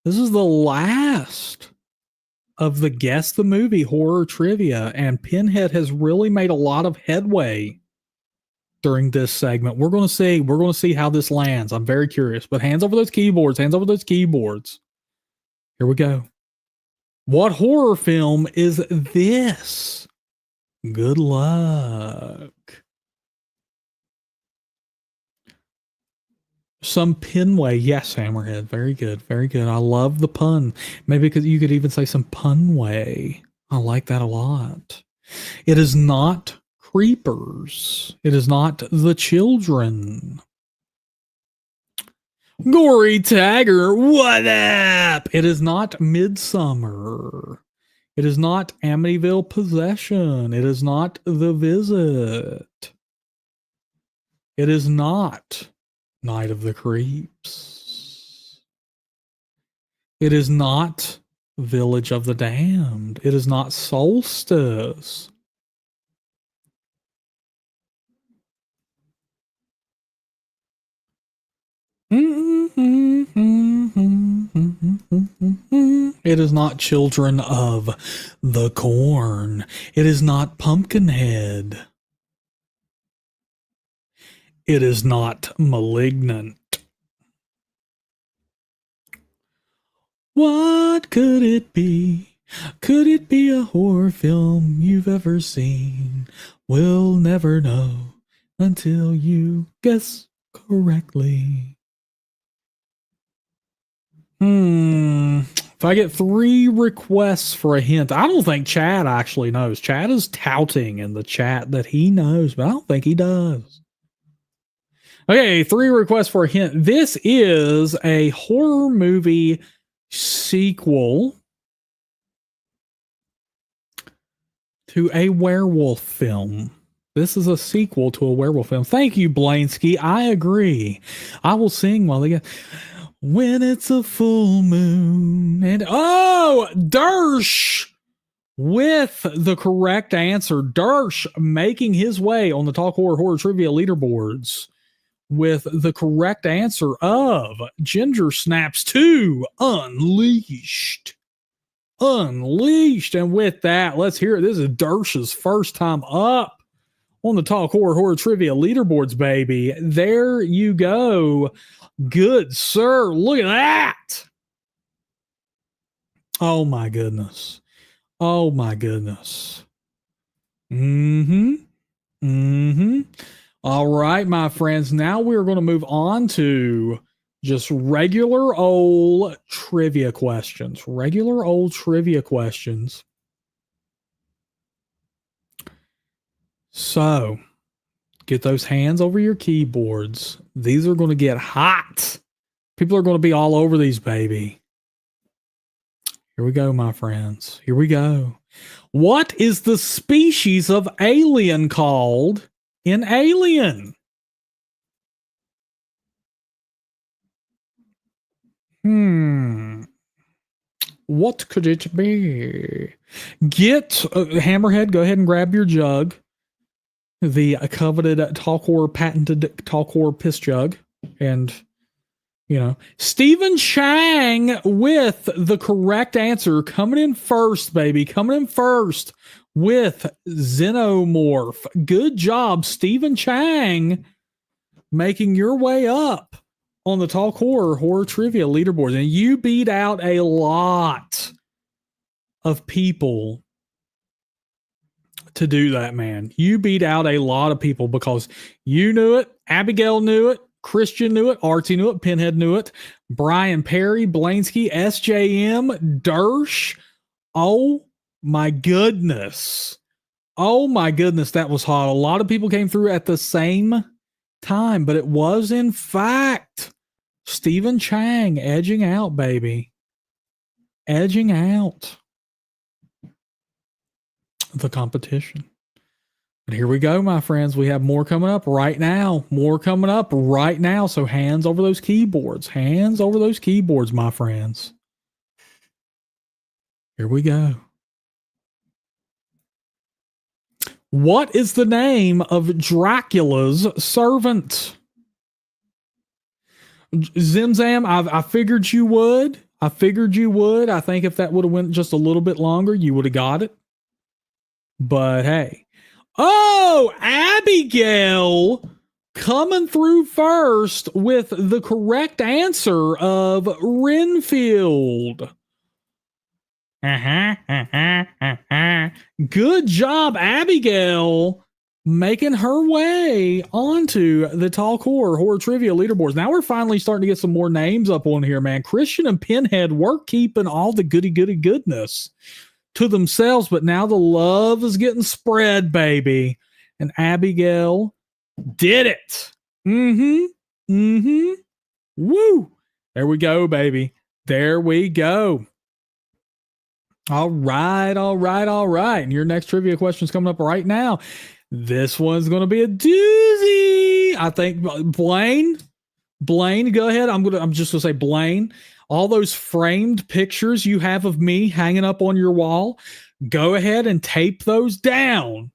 Speaker 1: This is the last of the Guess the Movie horror trivia, and Pinhead has really made a lot of headway during this segment. We're going to see how this lands. I'm very curious, but hands over those keyboards, hands over those keyboards. Here we go. What horror film is this? Good luck. Some pinway. Yes, Hammerhead. Very good. Very good. I love the pun. Maybe because you could even say some punway. I like that a lot. It is not Creepers. It is not The Children. Gory Tagger, what up? It is not Midsummer. It is not Amityville Possession. It is not The Visit. It is not Night of the Creeps. It is not Village of the Damned. It is not Solstice. It is not Children of the Corn. It is not Pumpkinhead. It is not Malignant. What could it be? Could it be a horror film you've ever seen? We'll never know until you guess correctly. If I get 3 requests for a hint, I don't think Chad actually knows. Chad is touting in the chat that he knows, but I don't think he does. Okay, 3 requests for a hint. This is a horror movie sequel to a werewolf film. This is a sequel to a werewolf film. Thank you, Blainsky. I agree. I will sing while they get... When it's a full moon and Dersh with the correct answer. Dersh making his way on the Talk Horror Trivia leaderboards with the correct answer of Ginger Snaps 2 Unleashed. Unleashed. And with that, let's hear it. This is Dersh's first time up on the Talk Horror Trivia leaderboards, baby. There you go. Good, sir. Look at that. Oh, my goodness. Oh, my goodness. All right, my friends. Now we're going to move on to just regular old trivia questions. Regular old trivia questions. So, get those hands over your keyboards. These are going to get hot. People are going to be all over these, baby. Here we go, my friends. Here we go. What is the species of alien called in Alien? What could it be? Get Hammerhead, go ahead and grab your jug. The coveted patented Talk Horror piss jug. And, Stephen Chang with the correct answer. Coming in first, baby. Coming in first with Xenomorph. Good job, Stephen Chang, making your way up on the Talk Horror Trivia leaderboard. And you beat out a lot of people to do that, man. You beat out a lot of people because you knew it, Abigail knew it, Christian knew it, Artie knew it, Pinhead knew it, Brian Perry, Blainsky, SJM, Dersh. Oh my goodness. Oh my goodness, that was hot. A lot of people came through at the same time, but it was in fact Stephen Chang edging out, baby. Edging out the competition. But here we go, my friends. We have more coming up right now. More coming up right now. So hands over those keyboards. Hands over those keyboards, my friends. Here we go. What is the name of Dracula's servant? Zimzam, I figured you would. I figured you would. I think if that would have went just a little bit longer, you would have got it. But hey. Oh, Abigail coming through first with the correct answer of Renfield. Good job, Abigail, making her way onto the Talk Horror Trivia leaderboards. Now we're finally starting to get some more names up on here, man. Christian and Pinhead were keeping all the goodness to themselves, but now the love is getting spread, baby. And Abigail did it. Woo. There we go, baby. There we go. All right. And your next trivia question is coming up right now. This one's going to be a doozy. I think Blaine, go ahead. I'm just going to say Blaine. All those framed pictures you have of me hanging up on your wall, go ahead and tape those down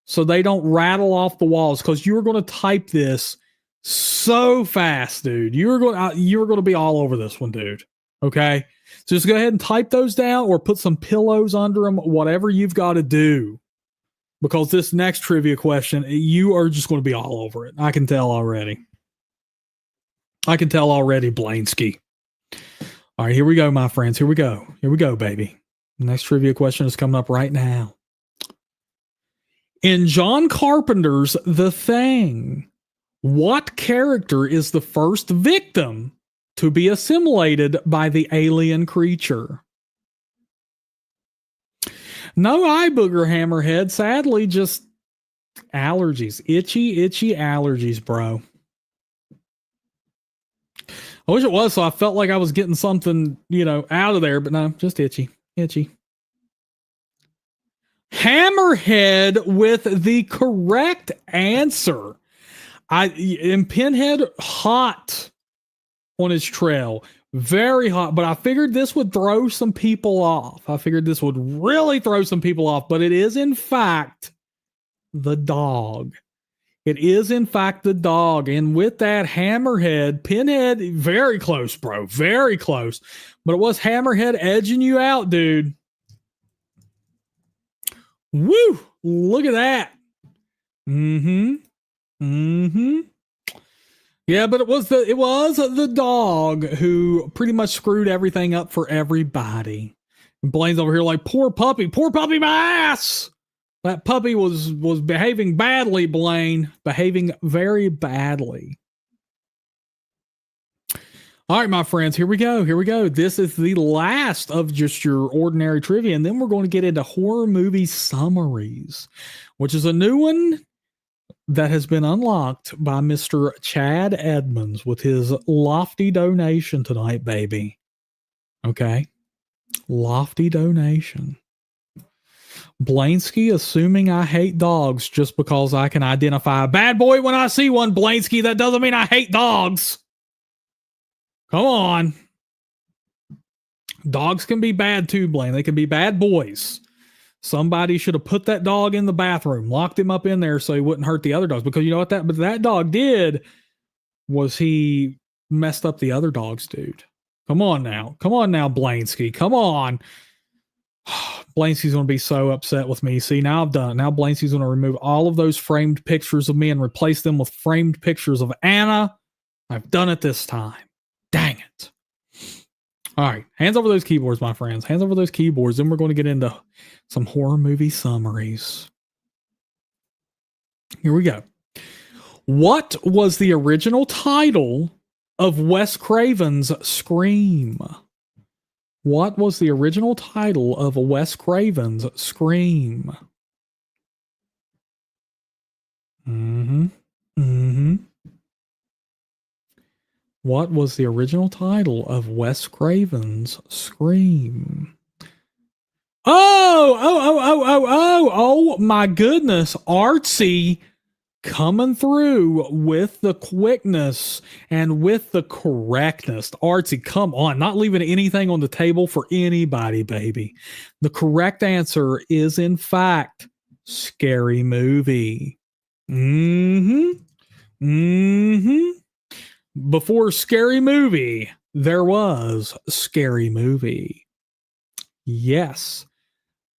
Speaker 1: so they don't rattle off the walls, because you're going to type this so fast, dude. You're going to be all over this one, dude. Okay? So just go ahead and type those down or put some pillows under them, whatever you've got to do. Because this next trivia question, you are just going to be all over it. I can tell already. Blainsky. All right, here we go, my friends. Here we go, baby. The next trivia question is coming up right now. In John Carpenter's The Thing, what character is the first victim to be assimilated by the alien creature? No eye booger, Hammerhead. Sadly, just allergies. Itchy allergies, bro. I wish it was, so I felt like I was getting something, out of there, but no, just itchy. Hammerhead with the correct answer. And Pinhead hot on his trail. Very hot, but I figured this would throw some people off. I figured this would really throw some people off, but it is in fact the dog. It is in fact the dog. And with that, Hammerhead, Pinhead, very close, bro. Very close. But it was Hammerhead edging you out, dude. Woo! Look at that. Yeah, but it was the dog who pretty much screwed everything up for everybody. And Blaine's over here like, poor puppy, my ass. That puppy was behaving badly, Blaine. Behaving very badly. All right, my friends, here we go. This is the last of just your ordinary trivia, and then we're going to get into horror movie summaries, which is a new one that has been unlocked by Mr. Chad Edmonds with his lofty donation tonight, baby. Okay? Lofty donation. Blainsky assuming I hate dogs just because I can identify a bad boy when I see one, Blainsky. That doesn't mean I hate dogs. Come on. Dogs can be bad too, Blaine. They can be bad boys. Somebody should have put that dog in the bathroom, locked him up in there so he wouldn't hurt the other dogs. Because you know what that dog did was he messed up the other dogs, dude. Come on now, Blainsky. Come on. Blainsky's going to be so upset with me. See, now I've done it. Now Blainsky's going to remove all of those framed pictures of me and replace them with framed pictures of Anna. I've done it this time. Dang it. All right. Hands over those keyboards, my friends. Hands over those keyboards. Then we're going to get into some horror movie summaries. Here we go. What was the original title of Wes Craven's Scream? What was the original title of Wes Craven's Scream? What was the original title of Wes Craven's Scream? Oh, my goodness. Artsy coming through with the quickness and with the correctness. Artsy, come on. Not leaving anything on the table for anybody, baby. The correct answer is, in fact, Scary Movie. Mm-hmm. Mm-hmm. Before Scary Movie, there was Scary Movie. Yes.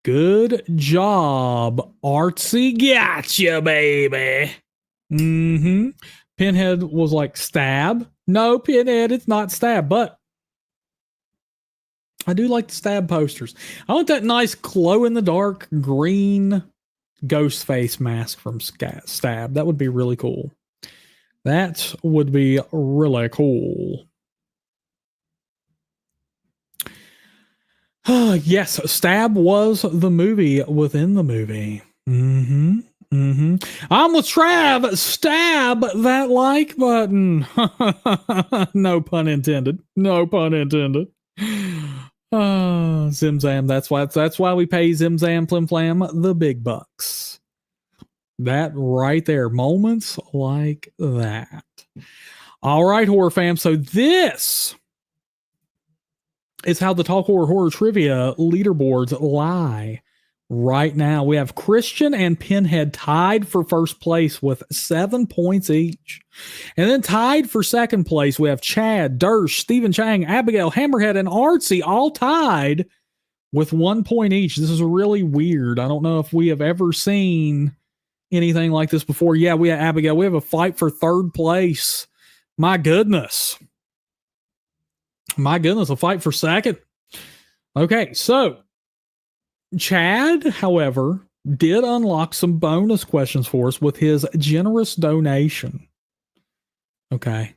Speaker 1: Good job, Artsy. Gotcha, baby. Mm-hmm. Pinhead was like, stab? No, Pinhead, it's not stab, but I do like the stab posters. I want that nice glow-in-the-dark green ghost face mask from Stab. That would be really cool. That would be really cool. Yes, Stab was the movie within the movie. Mm-hmm. Mm-hmm. I'm with Trav. Stab that like button. No pun intended. No pun intended. Zimzam. That's why we pay Zimzam Flim Flam the big bucks. That right there. Moments like that. All right, horror fam. So this is how the Talk Horror Trivia leaderboards lie right now. We have Christian and Pinhead tied for first place with 7 points each. And then tied for second place, we have Chad, Dersh, Stephen Chang, Abigail, Hammerhead, and Artsy all tied with 1 point each. This is really weird. I don't know if we have ever seen anything like this before. Yeah, we have Abigail. We have a fight for third place. My goodness. My goodness, a fight for second. Okay, so Chad, however, did unlock some bonus questions for us with his generous donation. Okay.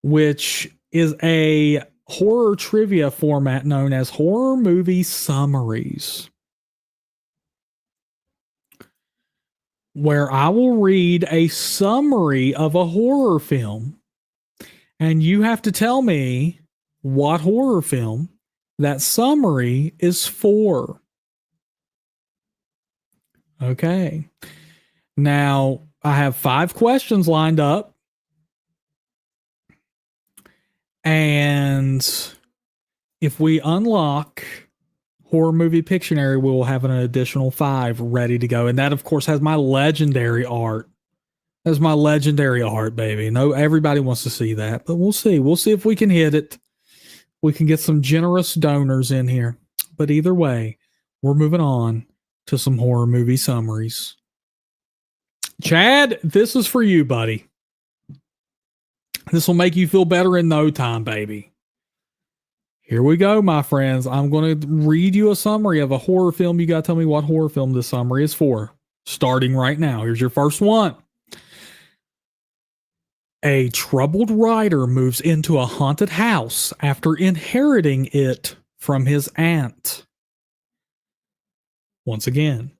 Speaker 1: Which is a horror trivia format known as Horror Movie Summaries, where I will read a summary of a horror film, and you have to tell me what horror film that summary is for. Okay. Now, I have 5 questions lined up. And if we unlock Horror Movie Pictionary, we will have an additional 5 ready to go. And that, of course, has my legendary art. That's my legendary art, baby. No, everybody wants to see that, but we'll see. We'll see if we can hit it. We can get some generous donors in here. But either way, we're moving on to some horror movie summaries. Chad, this is for you, buddy. This will make you feel better in no time, baby. Here we go, my friends. I'm going to read you a summary of a horror film. You got to tell me what horror film this summary is for. Starting right now. Here's your first one. A troubled writer moves into a haunted house after inheriting it from his aunt. Once again,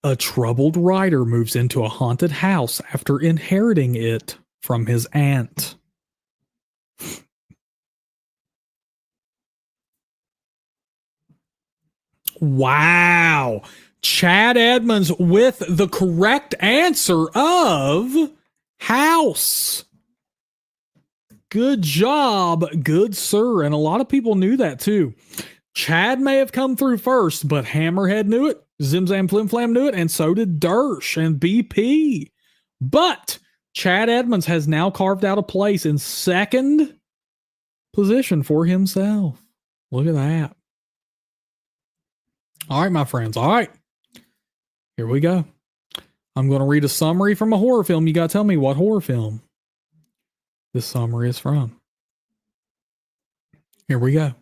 Speaker 1: a troubled writer moves into a haunted house after inheriting it from his aunt. Wow. Chad Edmonds with the correct answer of House. Good job, good sir. And a lot of people knew that too. Chad may have come through first, but Hammerhead knew it. Zimzam Flim Flam knew it. And so did Dersh and BP. But Chad Edmonds has now carved out a place in second position for himself. Look at that. All right, my friends. All right. Here we go. I'm going to read a summary from a horror film. You got to tell me what horror film this summary is from. Here we go.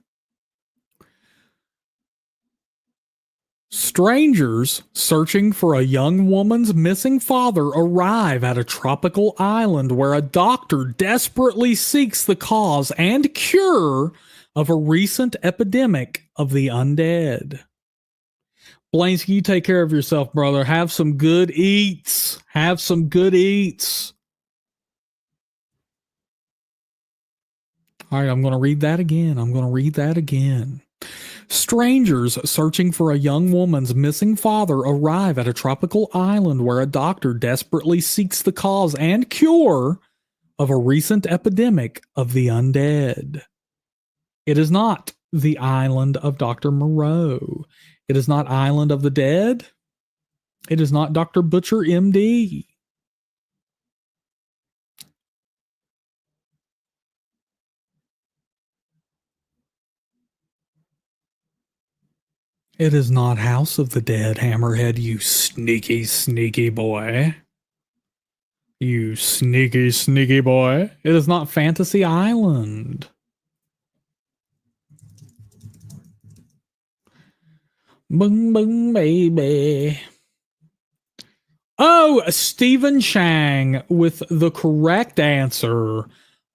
Speaker 1: Strangers searching for a young woman's missing father arrive at a tropical island where a doctor desperately seeks the cause and cure of a recent epidemic of the undead. Blainsky, you take care of yourself, brother. Have some good eats. Have some good eats. All right, I'm going to read that again. Strangers searching for a young woman's missing father arrive at a tropical island where a doctor desperately seeks the cause and cure of a recent epidemic of the undead. It is not the island of Dr. Moreau. It is not Island of the Dead. It is not Dr. Butcher, MD. It is not House of the Dead, Hammerhead, you sneaky, sneaky boy. You sneaky, sneaky boy. It is not Fantasy Island. Boom, boom, baby. Oh, Stephen Chang with the correct answer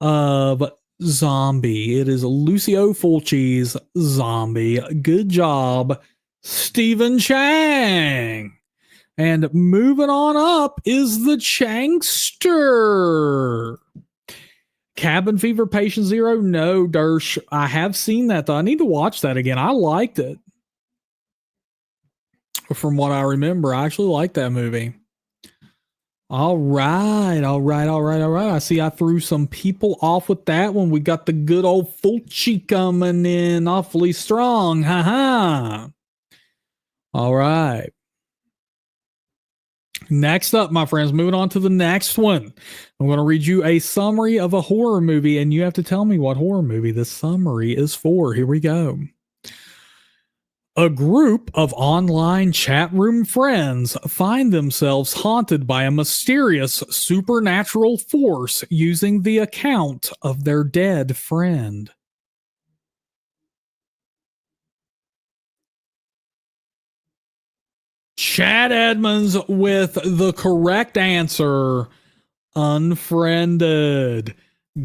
Speaker 1: of zombie. It is Lucio Fulci's Zombie. Good job, Stephen Chang. And moving on up is the Changster. Cabin Fever Patient Zero. No, Dersh. I have seen that, though. I need to watch that again. I liked it. From what I remember, I actually liked that movie. All right. I see I threw some people off with that one. We got the good old Fulci coming in awfully strong. Ha. All right. Next up, my friends, moving on to the next one. I'm going to read you a summary of a horror movie, and you have to tell me what horror movie this summary is for. Here we go. A group of online chat room friends find themselves haunted by a mysterious supernatural force using the account of their dead friend. Chad Edmonds with the correct answer, Unfriended.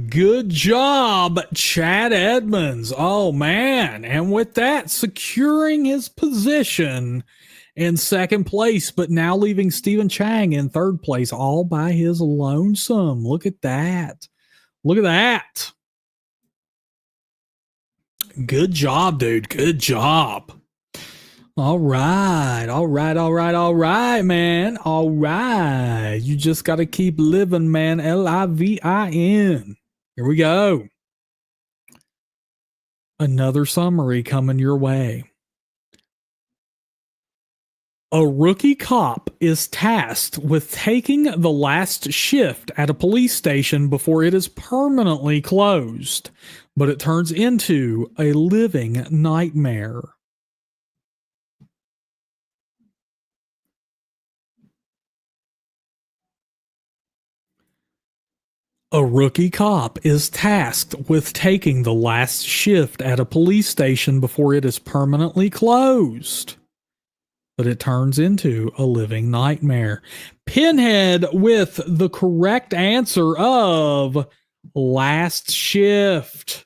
Speaker 1: Good job, Chad Edmonds. Oh, man. And with that, securing his position in second place, but now leaving Stephen Chang in third place all by his lonesome. Look at that. Look at that. Good job, dude. Good job. All right, man. All right. You just got to keep living, man. Livin. Here we go. Another summary coming your way. A rookie cop is tasked with taking the last shift at a police station before it is permanently closed, but it turns into a living nightmare. A rookie cop is tasked with taking the last shift at a police station before it is permanently closed, but it turns into a living nightmare. Pinhead with the correct answer of Last Shift.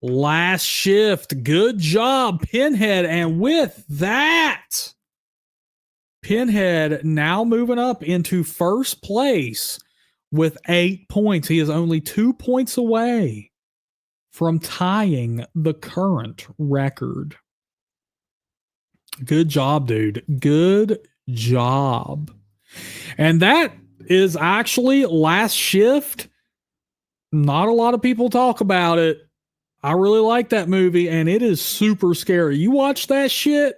Speaker 1: Last Shift. Good job, Pinhead. And with that, Pinhead now moving up into first place with 8 points. He is only 2 points away from tying the current record. Good job, dude. Good job. And that is actually Last Shift. Not a lot of people talk about it. I really like that movie, and it is super scary. You watch that shit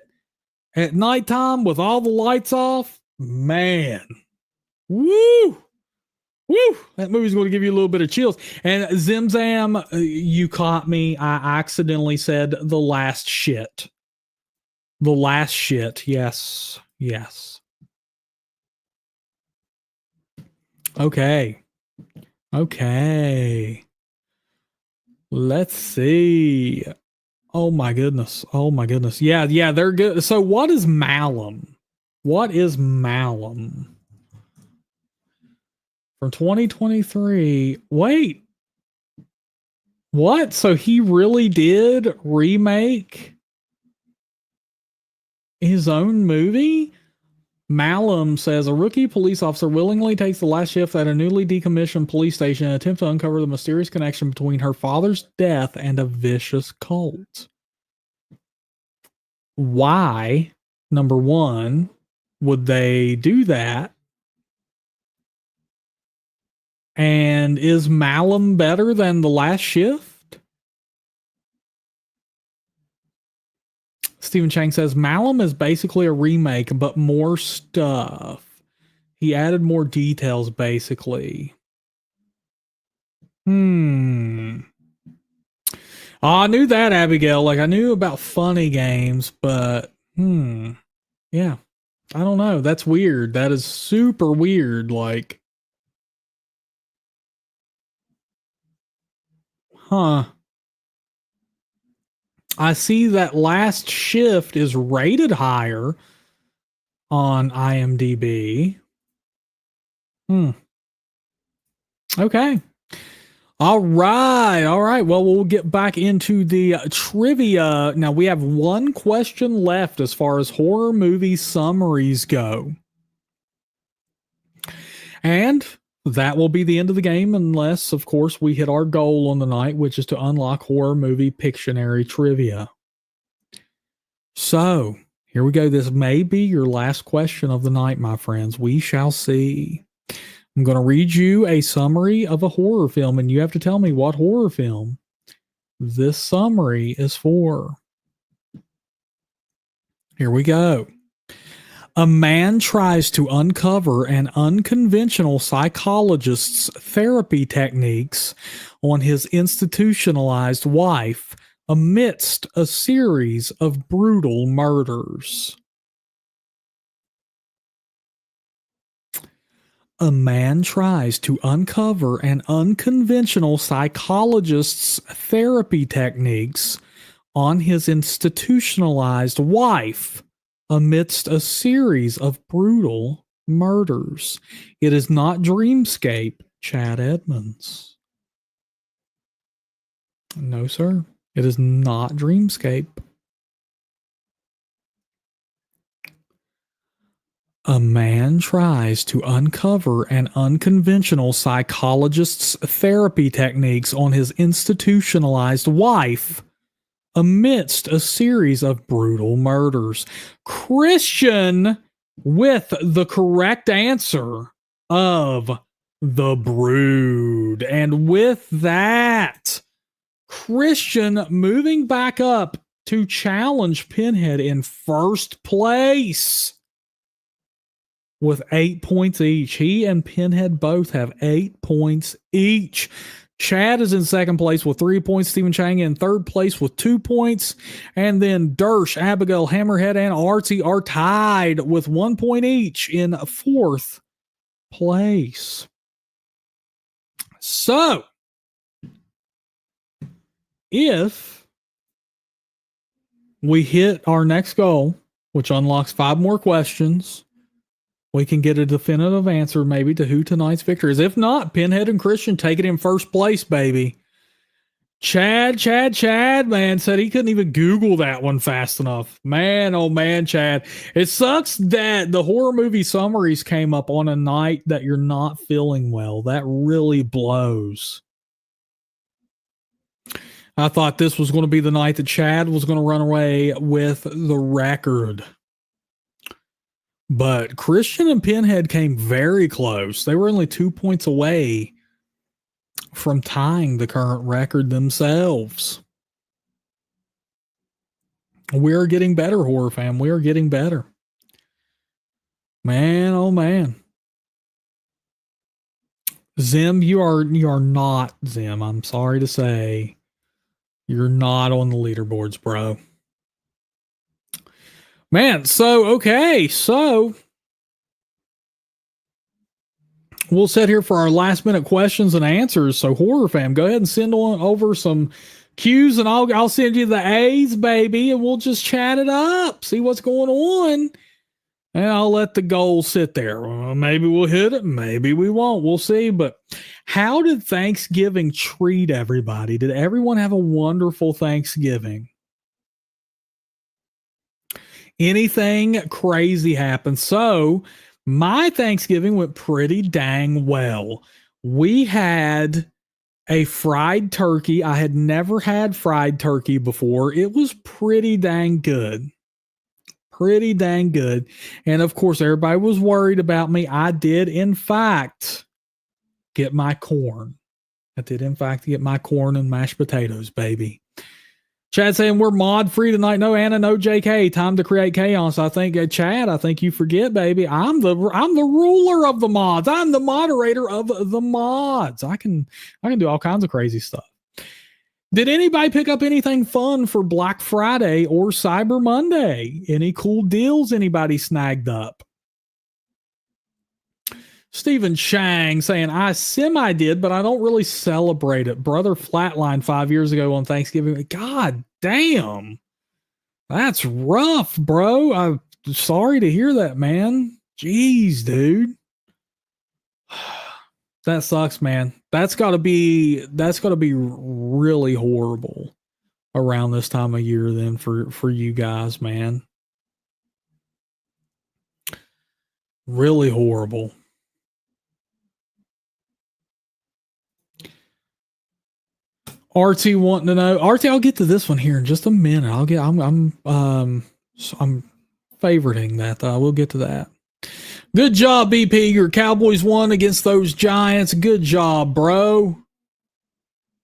Speaker 1: at nighttime with all the lights off, man. Woo! Woo! That movie's going to give you a little bit of chills. And Zimzam, you caught me. I accidentally said the last shit. The last shit. Yes. Yes. Okay. Okay. Let's see. Oh my goodness. Oh my goodness. Yeah, they're good. So what is Malum? What is Malum? From 2023. Wait. What? So he really did remake his own movie? Malum says a rookie police officer willingly takes the last shift at a newly decommissioned police station in an attempt to uncover the mysterious connection between her father's death and a vicious cult. Why, number one, would they do that? And is Malum better than the last shift? Stephen Chang says Malum is basically a remake, but more stuff. He added more details, basically. Oh, I knew that, Abigail. Like, I knew about funny games, but yeah. I don't know. That's weird. That is super weird. Like, huh. I see that Last Shift is rated higher on IMDb. Okay. All right. All right. Well, we'll get back into the trivia. Now, we have one question left as far as horror movie summaries go. And that will be the end of the game, unless, of course, we hit our goal on the night, which is to unlock horror movie Pictionary trivia. So, here we go. This may be your last question of the night, my friends. We shall see. I'm going to read you a summary of a horror film, and you have to tell me what horror film this summary is for. Here we go. A man tries to uncover an unconventional psychologist's therapy techniques on his institutionalized wife amidst a series of brutal murders. A man tries to uncover an unconventional psychologist's therapy techniques on his institutionalized wife amidst a series of brutal murders. It is not Dreamscape, Chad Edmonds. No, sir. It is not Dreamscape. A man tries to uncover an unconventional psychologist's therapy techniques on his institutionalized wife amidst a series of brutal murders. Christian with the correct answer of The Brood. And with that, Christian moving back up to challenge Pinhead in first place with 8 points each. He and Pinhead both have 8 points each. Chad is in second place with 3 points. Stephen Chang in third place with 2 points. And then Dersh, Abigail, Hammerhead, and Artsy are tied with 1 point each in fourth place. So, if we hit our next goal, which unlocks 5 more questions, we can get a definitive answer maybe to who tonight's victor is. If not, Pinhead and Christian take it in first place, baby. Chad, man, said he couldn't even Google that one fast enough. Man, oh man, Chad. It sucks that the horror movie summaries came up on a night that you're not feeling well. That really blows. I thought this was going to be the night that Chad was going to run away with the record. But Christian and Pinhead came very close. They were only 2 points away from tying the current record themselves. We're getting better, horror fam. We are getting better. Man, oh man. Zim, you are not, Zim. I'm sorry to say. You're not on the leaderboards, bro. Man, so we'll sit here for our last minute questions and answers. So horror fam, go ahead and send on over some Q's and I'll send you the A's, baby, and we'll just chat it up, see what's going on. And I'll let the goal sit there. Well, maybe we'll hit it, maybe we won't. We'll see. But how did Thanksgiving treat everybody? Did everyone have a wonderful Thanksgiving? Anything crazy happened? So my Thanksgiving went pretty dang well. We had a fried turkey. I had never had fried turkey before. It was pretty dang good. Pretty dang good. And of course, everybody was worried about me. I did, in fact, get my corn. I did, in fact, get my corn and mashed potatoes, baby. Chad saying we're mod free tonight. No Anna, no JK. Time to create chaos. I think Chad, I think you forget, baby. I'm the ruler of the mods. I'm the moderator of the mods. I can do all kinds of crazy stuff. Did anybody pick up anything fun for Black Friday or Cyber Monday? Any cool deals anybody snagged up? Stephen Chang saying, I semi did, but I don't really celebrate it. Brother flatlined 5 years ago on Thanksgiving. God damn. That's rough, bro. I'm sorry to hear that, man. Jeez, dude. That sucks, man. That's gotta be really horrible around this time of year then for you guys, man. Really horrible. RT wanting to know. RT, I'll get to this one here in just a minute. I'm favoriting that though. We'll get to that. Good job, BP. Your Cowboys won against those Giants. Good job, bro.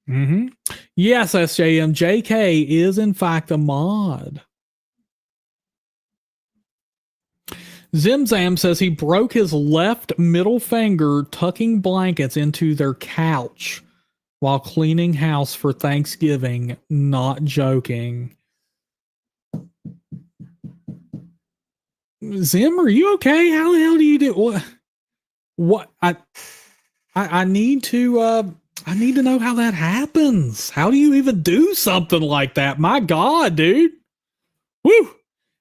Speaker 1: Yes, SJM. JK is in fact a mod. Zimzam says he broke his left middle finger tucking blankets into their couch while cleaning house for Thanksgiving. Not joking. Zim, are you okay? How the hell do you do what? I need to know how that happens. How do you even do something like that? My God, dude. Woo!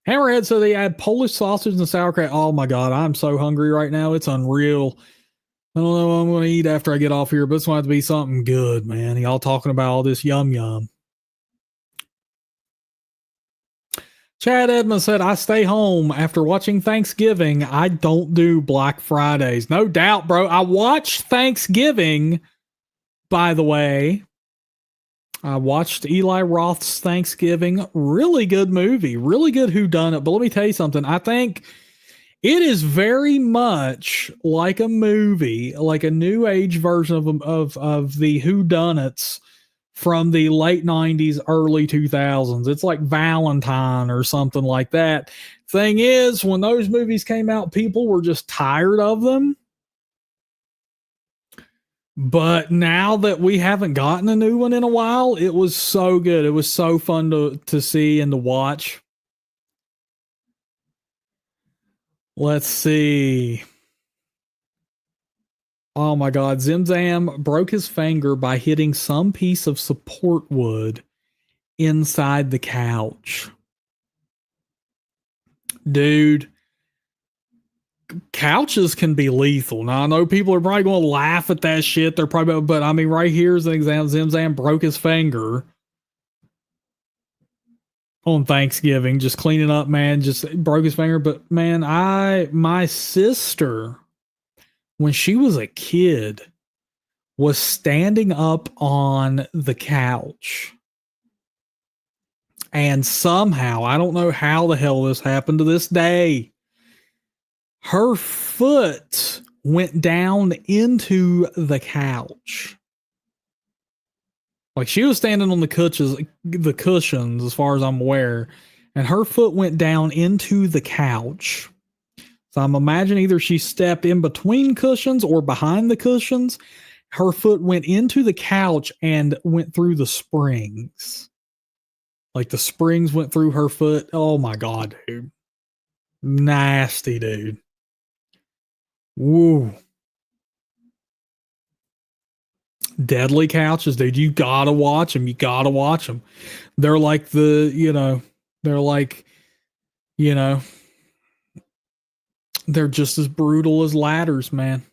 Speaker 1: Hammerhead said they add Polish sausage and sauerkraut. Oh my God, I'm so hungry right now. It's unreal. I don't know what I'm going to eat after I get off here, but it's going to have to be something good, man. Y'all talking about all this yum. Chad Edmonds said, I stay home after watching Thanksgiving. I don't do Black Fridays. No doubt, bro. I watched Thanksgiving, by the way. I watched Eli Roth's Thanksgiving. Really good movie. Really good whodunit. But let me tell you something. I think it is very much like a movie, like a new age version of the whodunits from the late 90s, early 2000s. It's like Valentine or something like that. Thing is, when those movies came out, people were just tired of them. But now that we haven't gotten a new one in a while, it was so good. It was so fun to see and to watch. Let's see. Oh my God. Zimzam broke his finger by hitting some piece of support wood inside the couch. Dude, couches can be lethal. Now, I know people are probably going to laugh at that shit. They're probably, but I mean, right here's an example. Zimzam broke his finger on Thanksgiving, just cleaning up, man, just broke his finger. But man, my sister, when she was a kid, was standing up on the couch. And somehow, I don't know how the hell this happened to this day, her foot went down into the couch. Like she was standing on the cushions, as far as I'm aware, and her foot went down into the couch. So I'm imagining either she stepped in between cushions or behind the cushions. Her foot went into the couch and went through the springs. Like the springs went through her foot. Oh my God, dude. Nasty, dude. Woo. Deadly couches, dude. You gotta watch them. You gotta watch them. They're like they're just as brutal as ladders, man.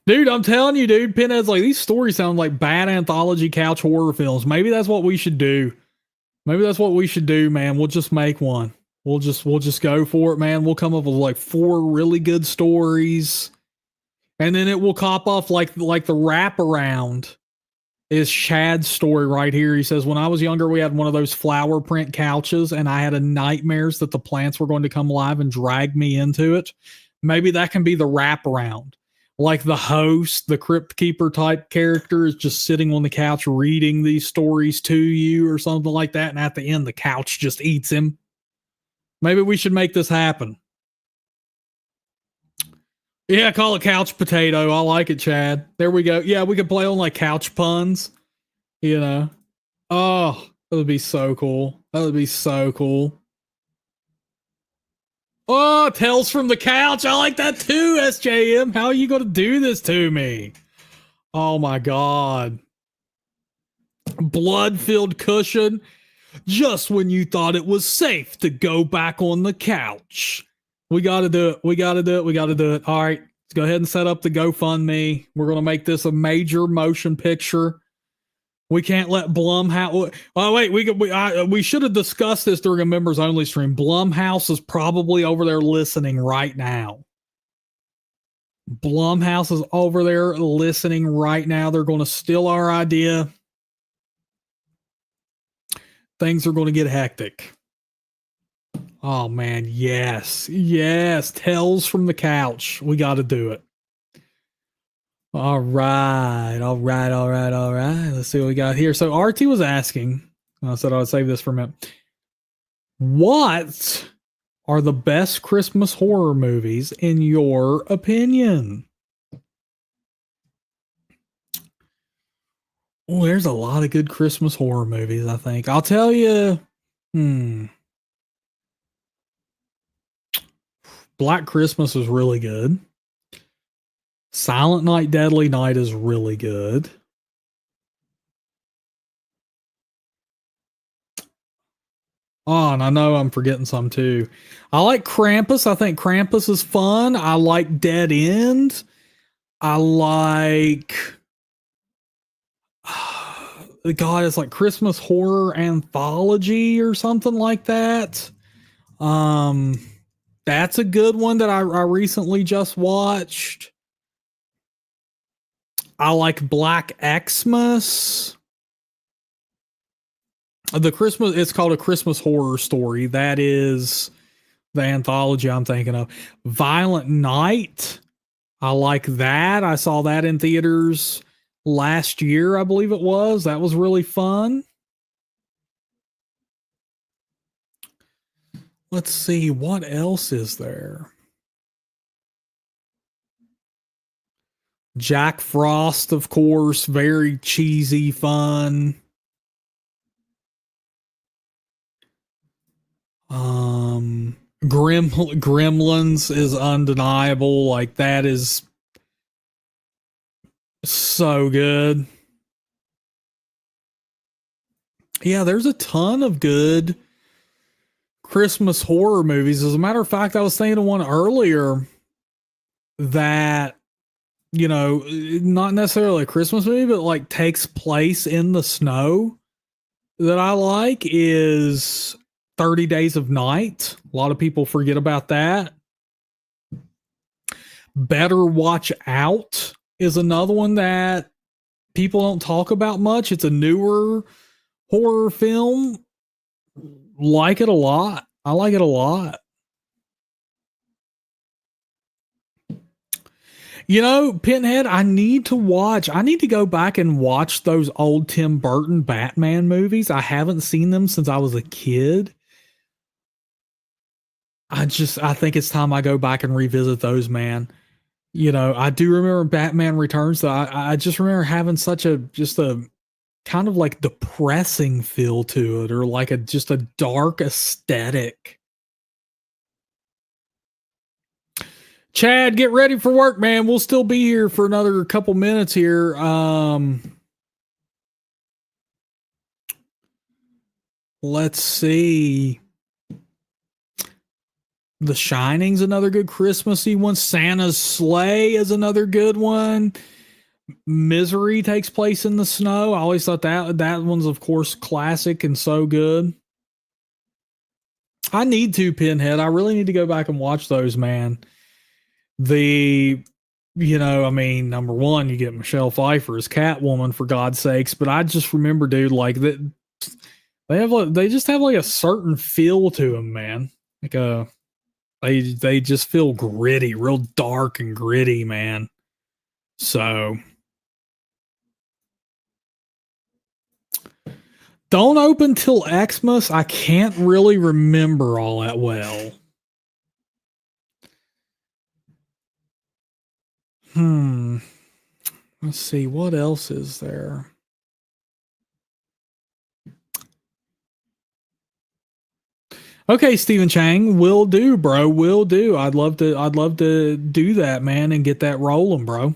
Speaker 1: Dude, I'm telling you, dude, Pinhead's like, these stories sound like bad anthology couch horror films. Maybe that's what we should do. Maybe that's what we should do, man. We'll just make one. We'll just go for it, man. We'll come up with like 4 really good stories. And then it will cop off like the wraparound is Chad's story right here. He says, when I was younger, we had one of those flower print couches and I had a nightmares that the plants were going to come alive and drag me into it. Maybe that can be the wraparound. like the host, the crypt keeper type character is just sitting on the couch reading these stories to you or something like that. And at the end, the couch just eats him. Maybe we should make this happen. Yeah, call it couch potato. I like it, Chad. There we go. Yeah, we could play on like couch puns, you know. Oh, that would be so cool. That would be so cool. Oh, Tales from the Couch. I like that too, SJM. How are you going to do this to me? Oh my God. Blood filled cushion. Just when you thought it was safe to go back on the couch. We got to do it. We got to do it. We got to do it. All right. Let's go ahead and set up the GoFundMe. We're going to make this a major motion picture. We can't let Blumhouse. Oh wait, we should have discussed this during a members only stream. Blumhouse is probably over there listening right now. Blumhouse is over there listening right now. They're going to steal our idea. Things are going to get hectic. Oh man, yes, Tales from the Couch. We got to do it. All right. Let's see what we got here. So RT was asking, I said I would save this for a minute. What are the best Christmas horror movies in your opinion? Oh, there's a lot of good Christmas horror movies, I think. I'll tell you, Black Christmas is really good. Silent Night, Deadly Night is really good. Oh, and I know I'm forgetting some too. I like Krampus. I think Krampus is fun. I like Dead End. I like God, it's like Christmas horror anthology or something like that. That's a good one that I recently just watched. I like Black Xmas. It's called A Christmas Horror Story. That is the anthology I'm thinking of. Violent Night. I like that. I saw that in theaters last year, I believe it was. That was really fun. Let's see, what else is there? Jack Frost, of course, very cheesy fun. Gremlins is undeniable. Like that is so good. Yeah, there's a ton of good Christmas horror movies. As a matter of fact, I was thinking of one earlier that, you know, not necessarily a Christmas movie, but like takes place in the snow that I like is 30 Days of Night. A lot of people forget about that. Better Watch Out is another one that people don't talk about much. It's a newer horror film. Like it a lot. I like it a lot. You know, Pinhead, I need to go back and watch those old Tim Burton Batman movies. I haven't seen them since I was a kid. I think it's time I go back and revisit those, man. You know, I do remember Batman Returns, though. I just remember having such a kind of like depressing feel to it, or like just a dark aesthetic. Chad, get ready for work, man. We'll still be here for another couple minutes here. Let's see. The Shining's another good Christmassy one. Santa's Sleigh is another good one. Misery takes place in the snow. I always thought that one's, of course, classic and so good. I need to, Pinhead. I really need to go back and watch those, man. You know, I mean, number one, you get Michelle Pfeiffer as Catwoman, for God's sakes. But I just remember, dude, like that they just have like a certain feel to them, man. Like they just feel gritty, real dark and gritty, man. So don't open till Xmas. I can't really remember all that well. Let's see, what else is there? Okay, Stephen Chang, will do, bro. Will do. I'd love to do that, man, and get that rolling, bro.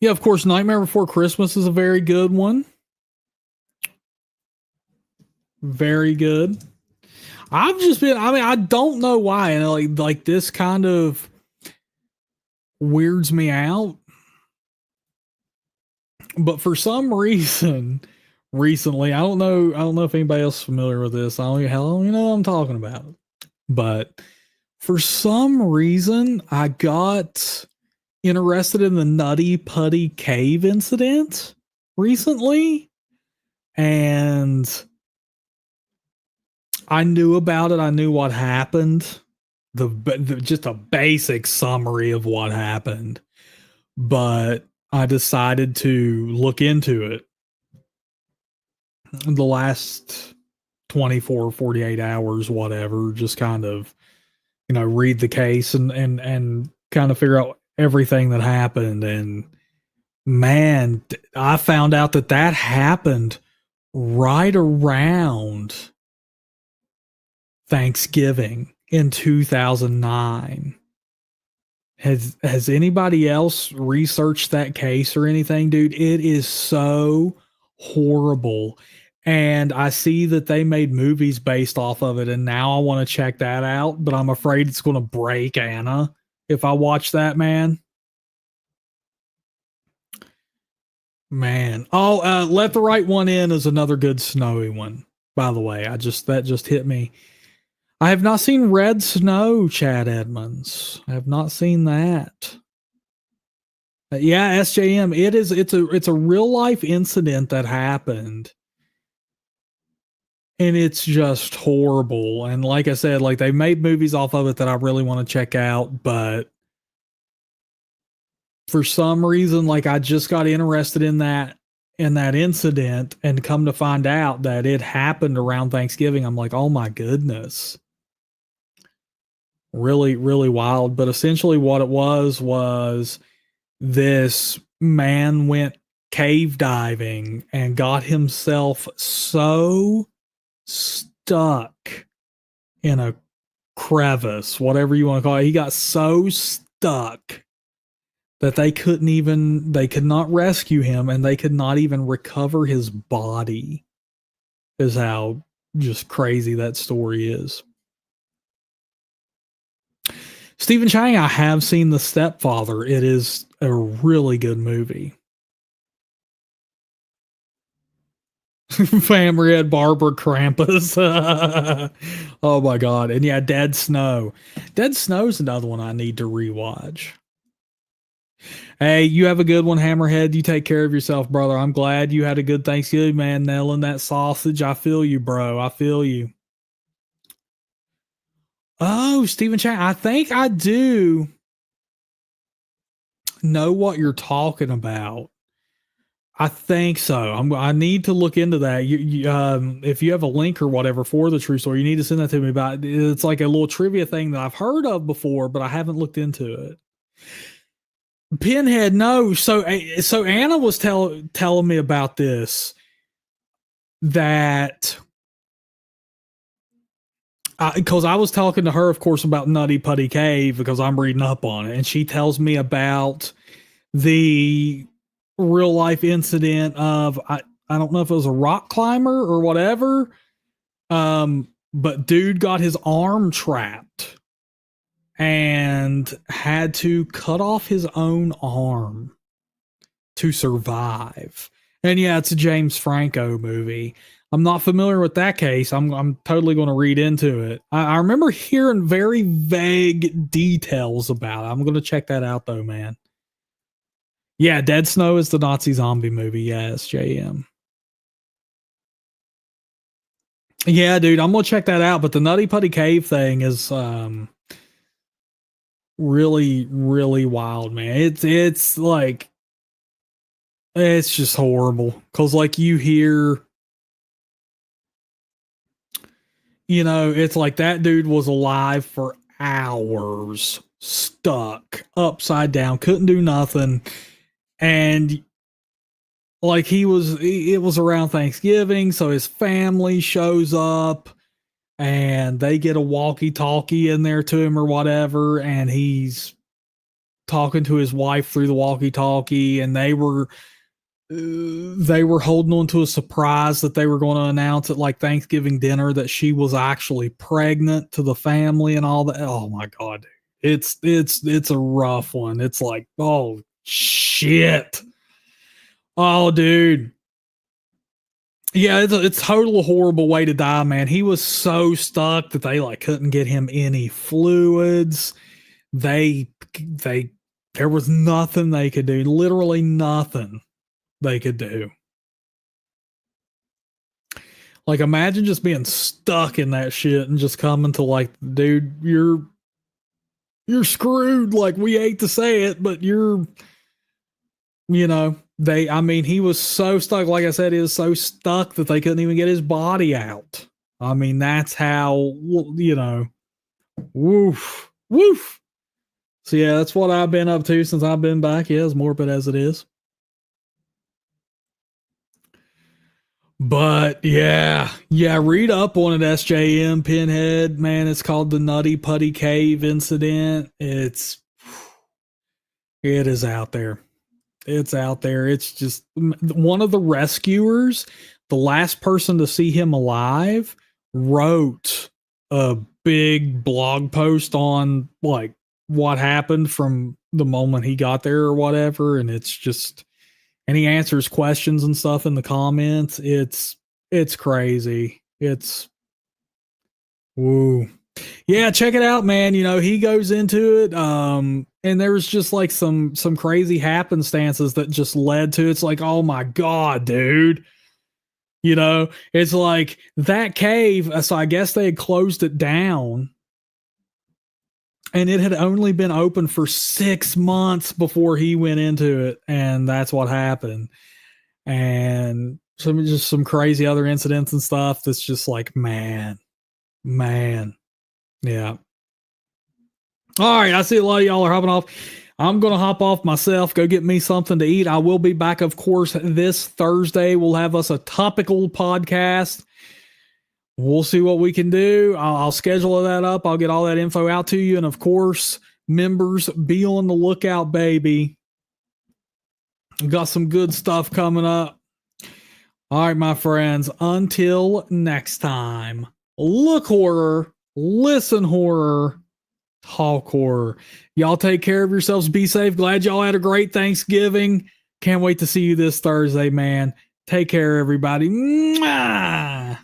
Speaker 1: Yeah, of course, Nightmare Before Christmas is a very good one. Very good. I've just been I mean, I don't know why, and like this kind of weirds me out, but for some reason recently, I don't know if anybody else is familiar with this. I don't hell you know what I'm talking about. But for some reason, I got interested in the Nutty Putty Cave incident recently, and I knew about it. I knew what happened. The just a basic summary of what happened, but I decided to look into it the last 24, 48 hours, whatever, just kind of, read the case and kind of figure out everything that happened. And man, I found out that that happened right around Thanksgiving in 2009. Has anybody else researched that case or anything, dude? It is so horrible. And I see that they made movies based off of it, and now I want to check that out, but I'm afraid it's going to break Anna if I watch that, man. Man. Oh, Let the Right One In is another good snowy one, by the way. That just hit me. I have not seen Red Snow, Chad Edmonds. I have not seen that. Yeah, SJM. It's a real life incident that happened. And it's just horrible. And like I said, like they made movies off of it that I really want to check out, but for some reason, like I just got interested in that incident, and come to find out that it happened around Thanksgiving. I'm like, oh my goodness. Really, really wild. But essentially what it was this man went cave diving and got himself so stuck in a crevice, whatever you want to call it. He got so stuck that they could not rescue him, and they could not even recover his body, is how just crazy that story is. Stephen Chang, I have seen The Stepfather. It is a really good movie. Family had Barbara Krampus. Oh my god. And yeah, Dead Snow. Dead Snow's another one I need to rewatch. Hey, you have a good one, Hammerhead. You take care of yourself, brother. I'm glad you had a good Thanksgiving, man. Nailing that sausage. I feel you, bro. I feel you. Oh, Stephen Chang. I think I do know what you're talking about. I think so. I need to look into that. If you have a link or whatever for the true story, you need to send that to me. About it's like a little trivia thing that I've heard of before, but I haven't looked into it. Pinhead, no. So Anna was telling me about this, that because I was talking to her, of course, about Nutty Putty Cave because I'm reading up on it, and she tells me about the real life incident of I don't know if it was a rock climber or whatever, but dude got his arm trapped and had to cut off his own arm to survive. And yeah, it's a James Franco movie. I'm not familiar with that case. I'm totally going to read into it. I remember hearing very vague details about it. I'm going to check that out though, man. Yeah, Dead Snow is the Nazi zombie movie. Yes, JM. Yeah, dude, I'm gonna check that out. But the Nutty Putty Cave thing is really, really wild, man. It's like, it's just horrible. Cause like you hear, you know, it's like that dude was alive for hours, stuck upside down, couldn't do nothing. And like it was around Thanksgiving, so his family shows up and they get a walkie talkie in there to him or whatever. And he's talking to his wife through the walkie talkie, and they were holding on to a surprise that they were going to announce at like Thanksgiving dinner that she was actually pregnant to the family and all that. Oh my God. It's a rough one. It's like, oh shit. Oh dude. Yeah, it's a total horrible way to die, man. He was so stuck that they like couldn't get him any fluids. They there was nothing they could do. Literally nothing they could do. Like imagine just being stuck in that shit and just coming to like, dude, you're screwed. Like we hate to say it, but you're, you know, I mean, he was so stuck. Like I said, he was so stuck that they couldn't even get his body out. I mean, that's how, you know, woof, woof. So yeah, that's what I've been up to since I've been back. Yeah, as morbid as it is. But yeah, read up on it, SJM Pinhead. Man, it's called the Nutty Putty Cave incident. It is out there. It's out there. It's just one of the rescuers, the last person to see him alive, wrote a big blog post on like what happened from the moment he got there or whatever. And it's just, and he answers questions and stuff in the comments. It's crazy. It's woo. Yeah, check it out, man. You know, he goes into it. And there was just like some crazy happenstances that just led to it's like, oh my God, dude. You know, it's like that cave. So I guess they had closed it down. And it had only been open for 6 months before he went into it. And that's what happened. And some crazy other incidents and stuff that's just like, man. Yeah. All right. I see a lot of y'all are hopping off. I'm going to hop off myself, go get me something to eat. I will be back, of course, this Thursday. We'll have us a topical podcast. We'll see what we can do. I'll schedule that up. I'll get all that info out to you. And of course, members, be on the lookout, baby. We've got some good stuff coming up. All right, my friends, until next time, look horror, listen horror, talk horror. Y'all take care of yourselves. Be safe. Glad y'all had a great Thanksgiving. Can't wait to see you this Thursday, man. Take care, everybody. Mwah!